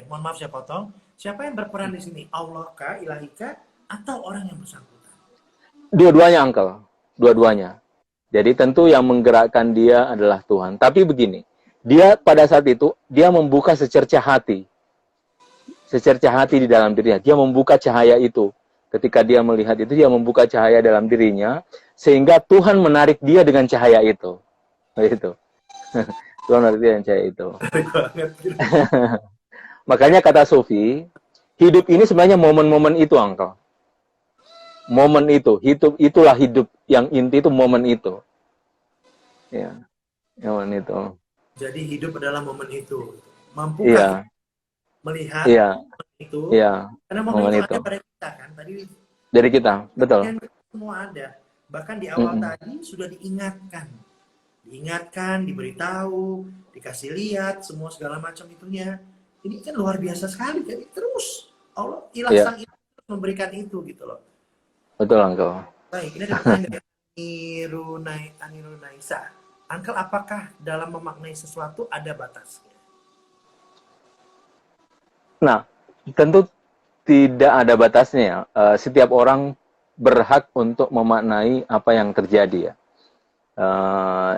Mohon maaf saya potong. Siapa yang berperan di sini? Allah kah, ilahi kah, atau orang yang bersangkutan? Dua-duanya, Uncle. Dua-duanya. Jadi tentu yang menggerakkan dia adalah Tuhan. Tapi begini, dia pada saat itu, dia membuka secercah hati. Secercah hati di dalam dirinya. Dia membuka cahaya itu. Ketika dia melihat itu, dia membuka cahaya dalam dirinya. Sehingga Tuhan menarik dia dengan cahaya itu. Itu. Tuhan menarik dia dengan cahaya itu. Makanya kata Sofi, hidup ini sebenarnya momen-momen itu, Uncle. Momen itu, itulah hidup yang inti itu momen itu. Ya, momen itu. Jadi hidup adalah momen itu. Mampukah kita Iya, melihat iya, momen itu? iya, Karena momen momen itu itu. ada pada kita kan. Tadi Dari kita, betul. yang semua ada. Bahkan di awal Mm-mm. tadi sudah diingatkan. Diingatkan, diberitahu, dikasih lihat, semua segala macam itunya. Ini kan luar biasa sekali. Jadi terus Allah, ilah Iya, sang ilah terus memberikan itu gitu loh. betul, Uncle. Baik, ini ada pertanyaan dari Anirunaisa. Uncle, apakah dalam memaknai sesuatu ada batasnya? Nah, tentu tidak ada batasnya ya. Setiap orang berhak untuk memaknai apa yang terjadi ya. Eh,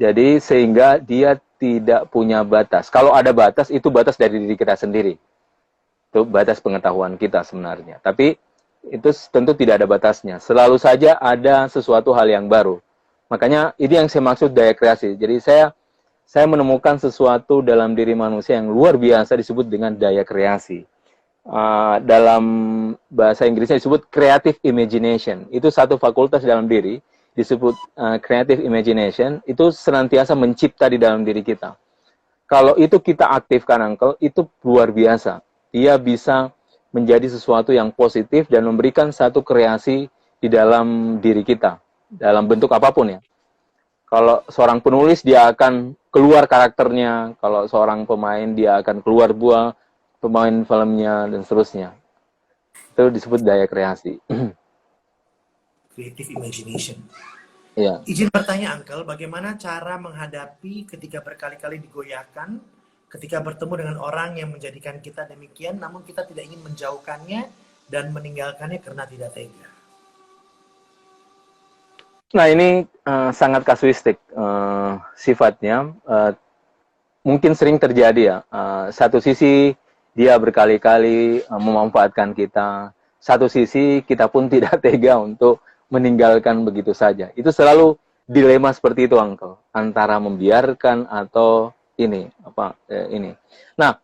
jadi sehingga dia tidak punya batas. Kalau ada batas, itu batas dari diri kita sendiri. Itu batas pengetahuan kita sebenarnya. Tapi itu tentu tidak ada batasnya. Selalu saja ada sesuatu hal yang baru. Makanya ini yang saya maksud daya kreasi. Jadi saya menemukan sesuatu dalam diri manusia yang luar biasa disebut dengan daya kreasi. Dalam bahasa Inggrisnya disebut creative imagination. Itu satu fakultas dalam diri disebut creative imagination. Itu senantiasa mencipta di dalam diri kita. Kalau itu kita aktifkan, Uncle, itu luar biasa. Dia bisa menjadi sesuatu yang positif dan memberikan satu kreasi di dalam diri kita. Dalam bentuk apapun ya. Kalau seorang penulis, dia akan keluar karakternya. Kalau seorang pemain, dia akan keluar buah pemain filmnya, dan seterusnya. Itu disebut daya kreasi. Creative imagination. Iya. Izin bertanya, Uncle, bagaimana cara menghadapi ketika berkali-kali digoyahkan ketika bertemu dengan orang yang menjadikan kita demikian, namun kita tidak ingin menjauhkannya dan meninggalkannya karena tidak tega. Nah, ini sangat kasuistik sifatnya. Mungkin sering terjadi ya. Satu sisi dia berkali-kali memanfaatkan kita. Satu sisi kita pun tidak tega untuk meninggalkan begitu saja. Itu selalu dilema seperti itu, Uncle. Antara membiarkan atau ini. Nah,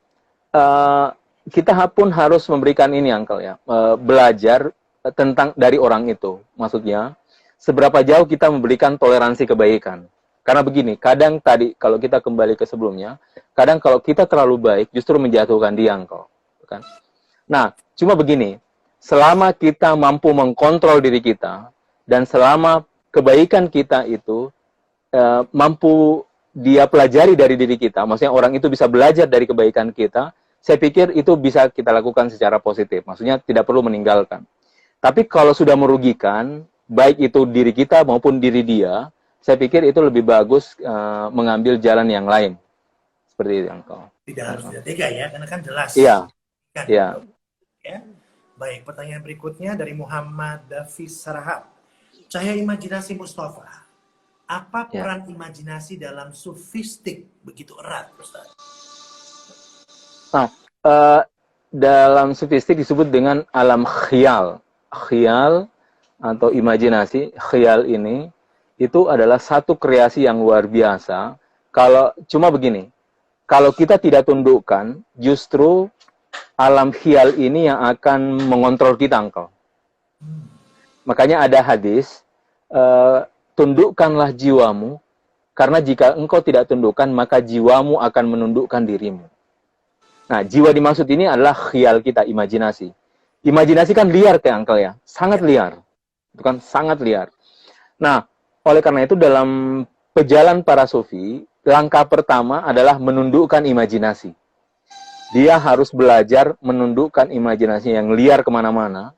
kita pun harus memberikan ini, Uncle ya. Belajar tentang dari orang itu. Maksudnya, seberapa jauh kita memberikan toleransi kebaikan. Karena begini, kadang tadi kalau kita kembali ke sebelumnya, kadang kalau kita terlalu baik justru menjatuhkan dia, Uncle. Kan? Nah, cuma begini, selama kita mampu mengkontrol diri kita dan selama kebaikan kita itu mampu dia pelajari dari diri kita, maksudnya orang itu bisa belajar dari kebaikan kita, saya pikir itu bisa kita lakukan secara positif. Maksudnya tidak perlu meninggalkan. Tapi kalau sudah merugikan, baik itu diri kita maupun diri dia, saya pikir itu lebih bagus mengambil jalan yang lain. Seperti itu, Uncle. Tidak harus tidak tega ya, karena kan jelas. Iya. Kan? Iya. Ya. Baik, pertanyaan berikutnya dari Muhammad Davis Sarahab. Cahaya imajinasi Mustafa. Apa peran imajinasi dalam sufistik begitu erat, Ustaz? Nah, dalam sufistik disebut dengan alam khayal. Khayal atau imajinasi, khayal ini itu adalah satu kreasi yang luar biasa. Kalau cuma begini, kalau kita tidak tundukkan, justru alam khayal ini yang akan mengontrol kita, Uncle. Makanya ada hadis, tundukkanlah jiwamu, karena jika engkau tidak tundukkan, maka jiwamu akan menundukkan dirimu. Nah, jiwa dimaksud ini adalah khayal kita, imajinasi. Imajinasi kan liar, Uncle ya, sangat liar. Itu kan sangat liar. Nah, oleh karena itu dalam pejalan para sufi, langkah pertama adalah menundukkan imajinasi. Dia harus belajar menundukkan imajinasi yang liar kemana-mana.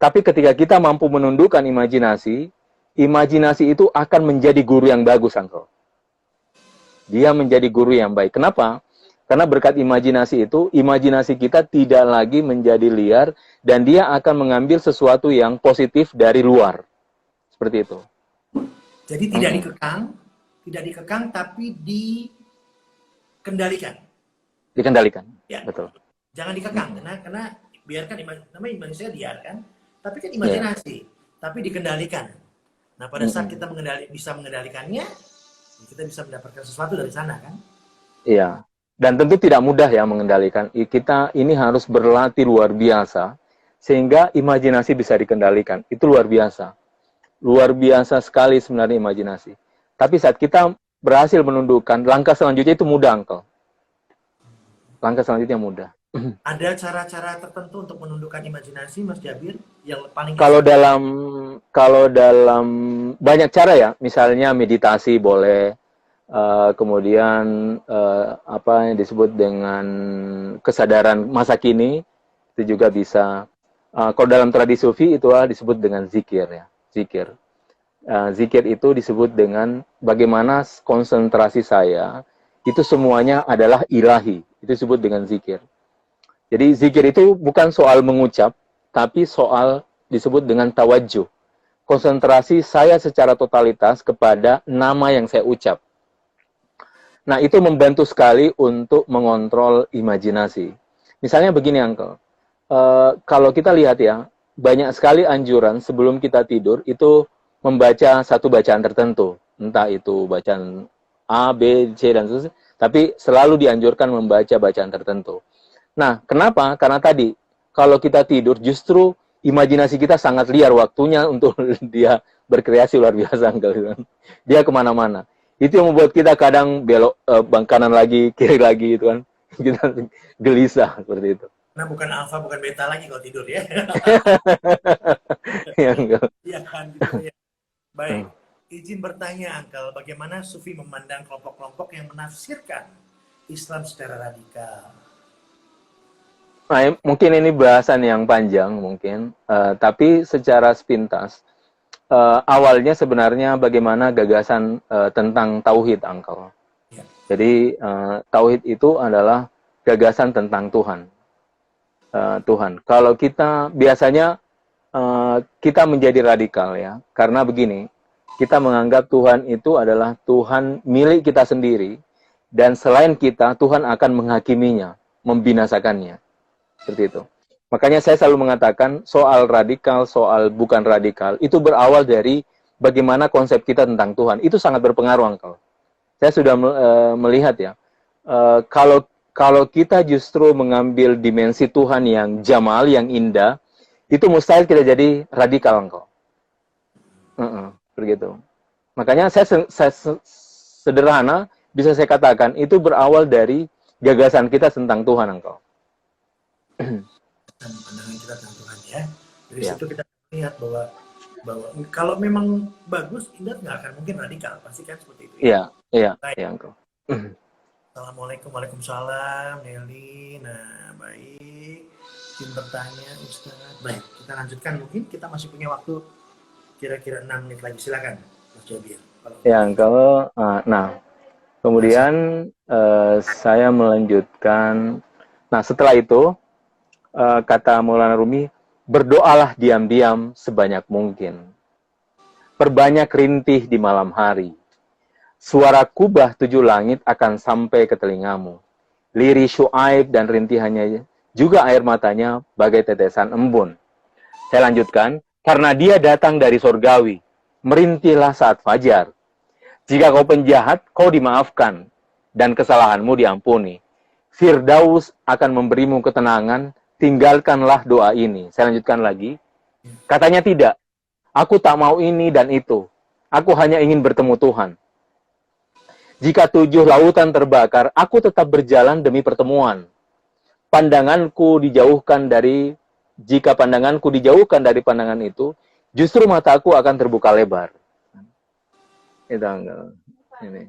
Tapi ketika kita mampu menundukkan imajinasi, imajinasi itu akan menjadi guru yang bagus, Uncle. Dia menjadi guru yang baik. Kenapa? Karena berkat imajinasi itu, imajinasi kita tidak lagi menjadi liar, dan dia akan mengambil sesuatu yang positif dari luar. Seperti itu. Jadi tidak dikekang, tapi dikendalikan. Dikendalikan, ya. Betul. Jangan dikekang, karena biarkan namanya imajinasi biarkan, tapi kan imajinasi, tapi dikendalikan. Nah, pada saat kita bisa mengendalikannya, kita bisa mendapatkan sesuatu dari sana, kan? Iya. Dan tentu tidak mudah ya mengendalikan. Kita ini harus berlatih luar biasa, sehingga imajinasi bisa dikendalikan. Itu luar biasa. Luar biasa sekali sebenarnya imajinasi. Tapi saat kita berhasil menundukkan, langkah selanjutnya itu mudah, Uncle. Langkah selanjutnya mudah. Ada cara-cara tertentu untuk menundukkan imajinasi, Mas Jabir, yang paling kalau dalam banyak cara ya, misalnya meditasi boleh, kemudian apa yang disebut dengan kesadaran masa kini itu juga bisa. Kalau dalam tradisi sufi itu disebut dengan zikir ya, zikir. Zikir itu disebut dengan bagaimana konsentrasi saya itu semuanya adalah ilahi, itu disebut dengan zikir. Jadi zikir itu bukan soal mengucap, tapi soal disebut dengan tawajjuh. Konsentrasi saya secara totalitas kepada nama yang saya ucap. Nah, itu membantu sekali untuk mengontrol imajinasi. Misalnya begini, Uncle. Kalau kita lihat ya, banyak sekali anjuran sebelum kita tidur itu membaca satu bacaan tertentu. Entah itu bacaan A, B, C, dan seterusnya. Tapi selalu dianjurkan membaca bacaan tertentu. Nah, kenapa? Karena tadi, kalau kita tidur, justru imajinasi kita sangat liar, waktunya untuk dia berkreasi luar biasa. Dia kemana-mana. Itu yang membuat kita kadang belok kanan lagi, kiri lagi, itu kan. Kita gelisah, seperti itu. Nah, bukan alfa, bukan beta lagi kalau tidur ya. Iya kan, gitu ya. Baik, izin bertanya, Uncle, bagaimana Sufi memandang kelompok-kelompok yang menafsirkan Islam secara radikal? Nah, mungkin ini bahasan yang panjang mungkin, tapi secara sepintas, awalnya sebenarnya bagaimana gagasan tentang tauhid, Uncle. Jadi tauhid itu adalah gagasan tentang Tuhan. Tuhan. Kalau kita biasanya kita menjadi radikal ya, karena begini, kita menganggap Tuhan itu adalah Tuhan milik kita sendiri, dan selain kita, Tuhan akan menghakiminya, membinasakannya. Seperti itu. Makanya saya selalu mengatakan soal radikal, soal bukan radikal, itu berawal dari bagaimana konsep kita tentang Tuhan. Itu sangat berpengaruh, Uncle. Saya sudah melihat ya, kalau kita justru mengambil dimensi Tuhan yang jamal, yang indah, itu mustahil kita jadi radikal, Uncle. Begitu. Makanya saya sederhana, bisa saya katakan, itu berawal dari gagasan kita tentang Tuhan, Uncle. Dan pandangan kita tentang Tuhan ya. Dari Ya. situ kita lihat bahwa kalau memang bagus, indah nggak akan mungkin radikal, pasti kan seperti itu. Iya, iya, Baik. iya, Uncle. Assalamualaikum, waalaikumsalam, Nelly. Nah, baik. Mungkin bertanya, Ustaz. Baik, kita lanjutkan. Mungkin kita masih punya waktu kira-kira 6 menit lagi. Silakan, Mas Jabir. Ya, Uncle. Nah, kemudian saya melanjutkan. Nah, setelah itu, kata Maulana Rumi, berdoalah diam-diam sebanyak mungkin. Perbanyak rintih di malam hari. Suara kubah 7 langit akan sampai ke telingamu. Lirih Syuaib dan rintihannya juga air matanya bagai tetesan embun. Saya lanjutkan, karena dia datang dari sorgawi, merintihlah saat fajar. Jika kau penjahat, kau dimaafkan, dan kesalahanmu diampuni. Firdaus akan memberimu ketenangan, tinggalkanlah doa ini. Saya lanjutkan lagi, katanya tidak, aku tak mau ini dan itu, aku hanya ingin bertemu Tuhan. Jika 7 lautan terbakar, aku tetap berjalan demi pertemuan. Jika pandanganku dijauhkan dari pandangan itu, justru mataku akan terbuka lebar. Itu ini.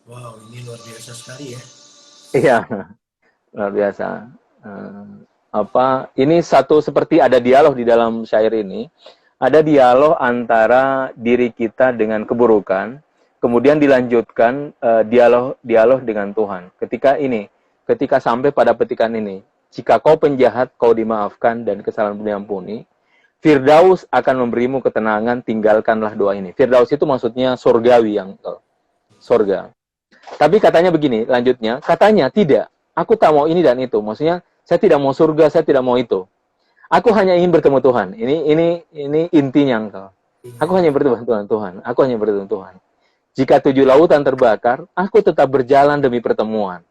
Wow, ini luar biasa sekali ya. Iya, luar biasa. Ini satu seperti ada dialog di dalam syair ini. Ada dialog antara diri kita dengan keburukan, kemudian dilanjutkan dialog dengan Tuhan. Ketika sampai pada petikan ini, jika kau penjahat, kau dimaafkan dan kesalahan diampuni. Firdaus akan memberimu ketenangan, tinggalkanlah doa ini. Firdaus itu maksudnya surgawi, yang surga. Tapi katanya begini, lanjutnya, katanya tidak, aku tak mau ini dan itu. Maksudnya, saya tidak mau surga, saya tidak mau itu. Aku hanya ingin bertemu Tuhan. Ini intinya, engkau. Aku hanya bertemu Tuhan. Aku hanya bertemu Tuhan. Jika 7 lautan terbakar, aku tetap berjalan demi pertemuan.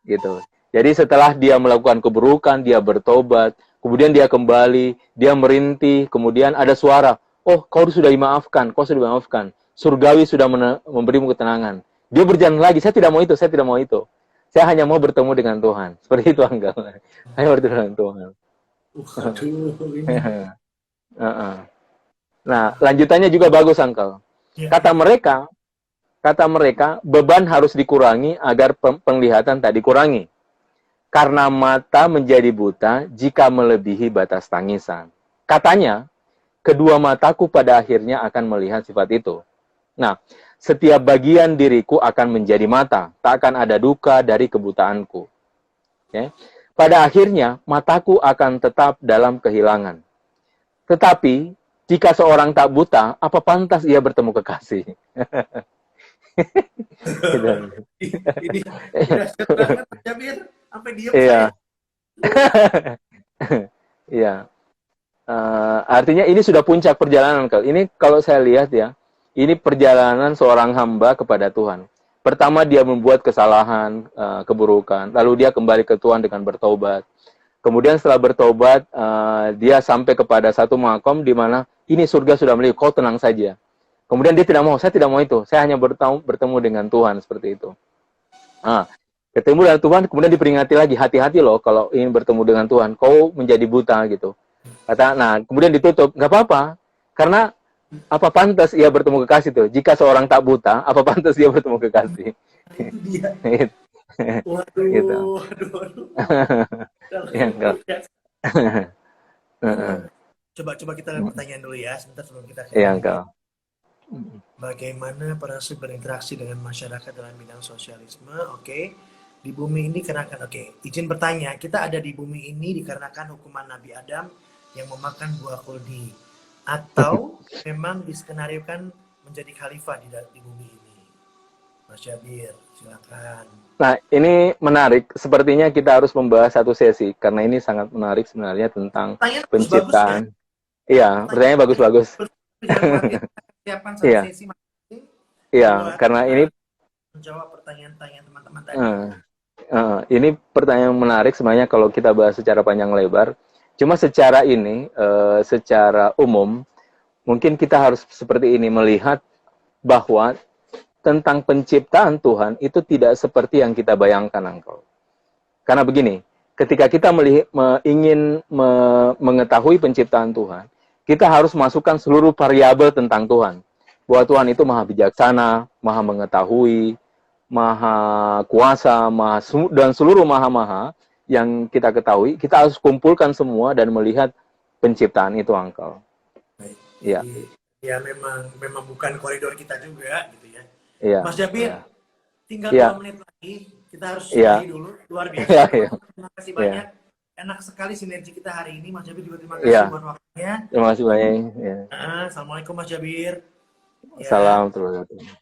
Gitu. Jadi setelah dia melakukan keburukan, dia bertobat, kemudian dia kembali, dia merintih, kemudian ada suara, oh kau sudah dimaafkan, surgawi sudah memberimu ketenangan. Dia berjalan lagi, saya tidak mau itu, saya hanya mau bertemu dengan Tuhan. Seperti itu, Angga. Hanya bertemu dengan Tuhan. Nah, lanjutannya juga bagus, Angkel. Kata mereka, beban harus dikurangi agar penglihatan tak dikurangi. Karena mata menjadi buta jika melebihi batas tangisan. Katanya, kedua mataku pada akhirnya akan melihat sifat itu. Nah, setiap bagian diriku akan menjadi mata, tak akan ada duka dari kebutaanku. Okay? Pada akhirnya, mataku akan tetap dalam kehilangan. Tetapi, jika seorang tak buta, apa pantas ia bertemu kekasih? Ini dahsyat banget, Jabir. Sampai diem Iya. saya. Iya. Artinya ini sudah puncak perjalanan. Ini kalau saya lihat ya, ini perjalanan seorang hamba kepada Tuhan. Pertama dia membuat kesalahan, keburukan, lalu dia kembali ke Tuhan dengan bertobat. Kemudian setelah bertobat, dia sampai kepada satu makom di mana ini surga sudah milik, kau tenang saja. Kemudian dia tidak mau, saya tidak mau itu, saya hanya bertemu dengan Tuhan, seperti itu. Ketemu dengan Tuhan, kemudian diperingati lagi, hati-hati loh kalau ingin bertemu dengan Tuhan, kau menjadi buta gitu. Kemudian ditutup, nggak apa-apa, karena apa pantas ia bertemu kekasih tuh? Jika seorang tak buta, apa pantas dia bertemu kekasih? Itu dia. Waduh, Gitu. Coba kita lihat pertanyaan dulu ya, sebentar sebelum kita. Iya, Kak. bagaimana Parasut berinteraksi dengan masyarakat dalam bidang sosialisme. Oke. Di bumi ini dikarenakan, oke, izin bertanya, kita ada di bumi ini dikarenakan hukuman Nabi Adam yang memakan buah kuldi, atau memang diskenariokan menjadi khalifah di bumi ini? Mas Jabir, silakan. Nah, ini menarik. Sepertinya kita harus membahas satu sesi karena ini sangat menarik sebenarnya tentang Pertanyaan bagus-bagus ya. penciptaan. Iya, Pertanyaan pertanyaannya bagus-bagus. yang luar biasa. Siapkan satu Iya, sesi masing-masing iya, buat karena ini menjawab pertanyaan-pertanyaan teman-teman tadi. eh, ini pertanyaan menarik sebenarnya kalau kita bahas secara panjang lebar. Cuma secara ini, secara umum, mungkin kita harus seperti ini melihat bahwa tentang penciptaan Tuhan itu tidak seperti yang kita bayangkan, Uncle. Karena begini, ketika kita ingin mengetahui penciptaan Tuhan, kita harus masukkan seluruh variabel tentang Tuhan. Bahwa Tuhan itu maha bijaksana, maha mengetahui, maha kuasa, dan seluruh maha-maha yang kita ketahui, kita harus kumpulkan semua dan melihat penciptaan itu, Uncle. Baik. Iya, Jadi ya memang bukan koridor kita juga gitu ya. iya, Mas Jabir, iya, tinggal iya, 2 menit lagi. Kita harus iya, sudahi dulu. Luar biasa iya, iya, teman-teman. Terima kasih iya, banyak. Enak sekali sinergi kita hari ini. Mas Jabir juga terima kasih iya. buat waktunya. Terima kasih banyak. Ya. Assalamualaikum Mas Jabir. Ya. Salam terus.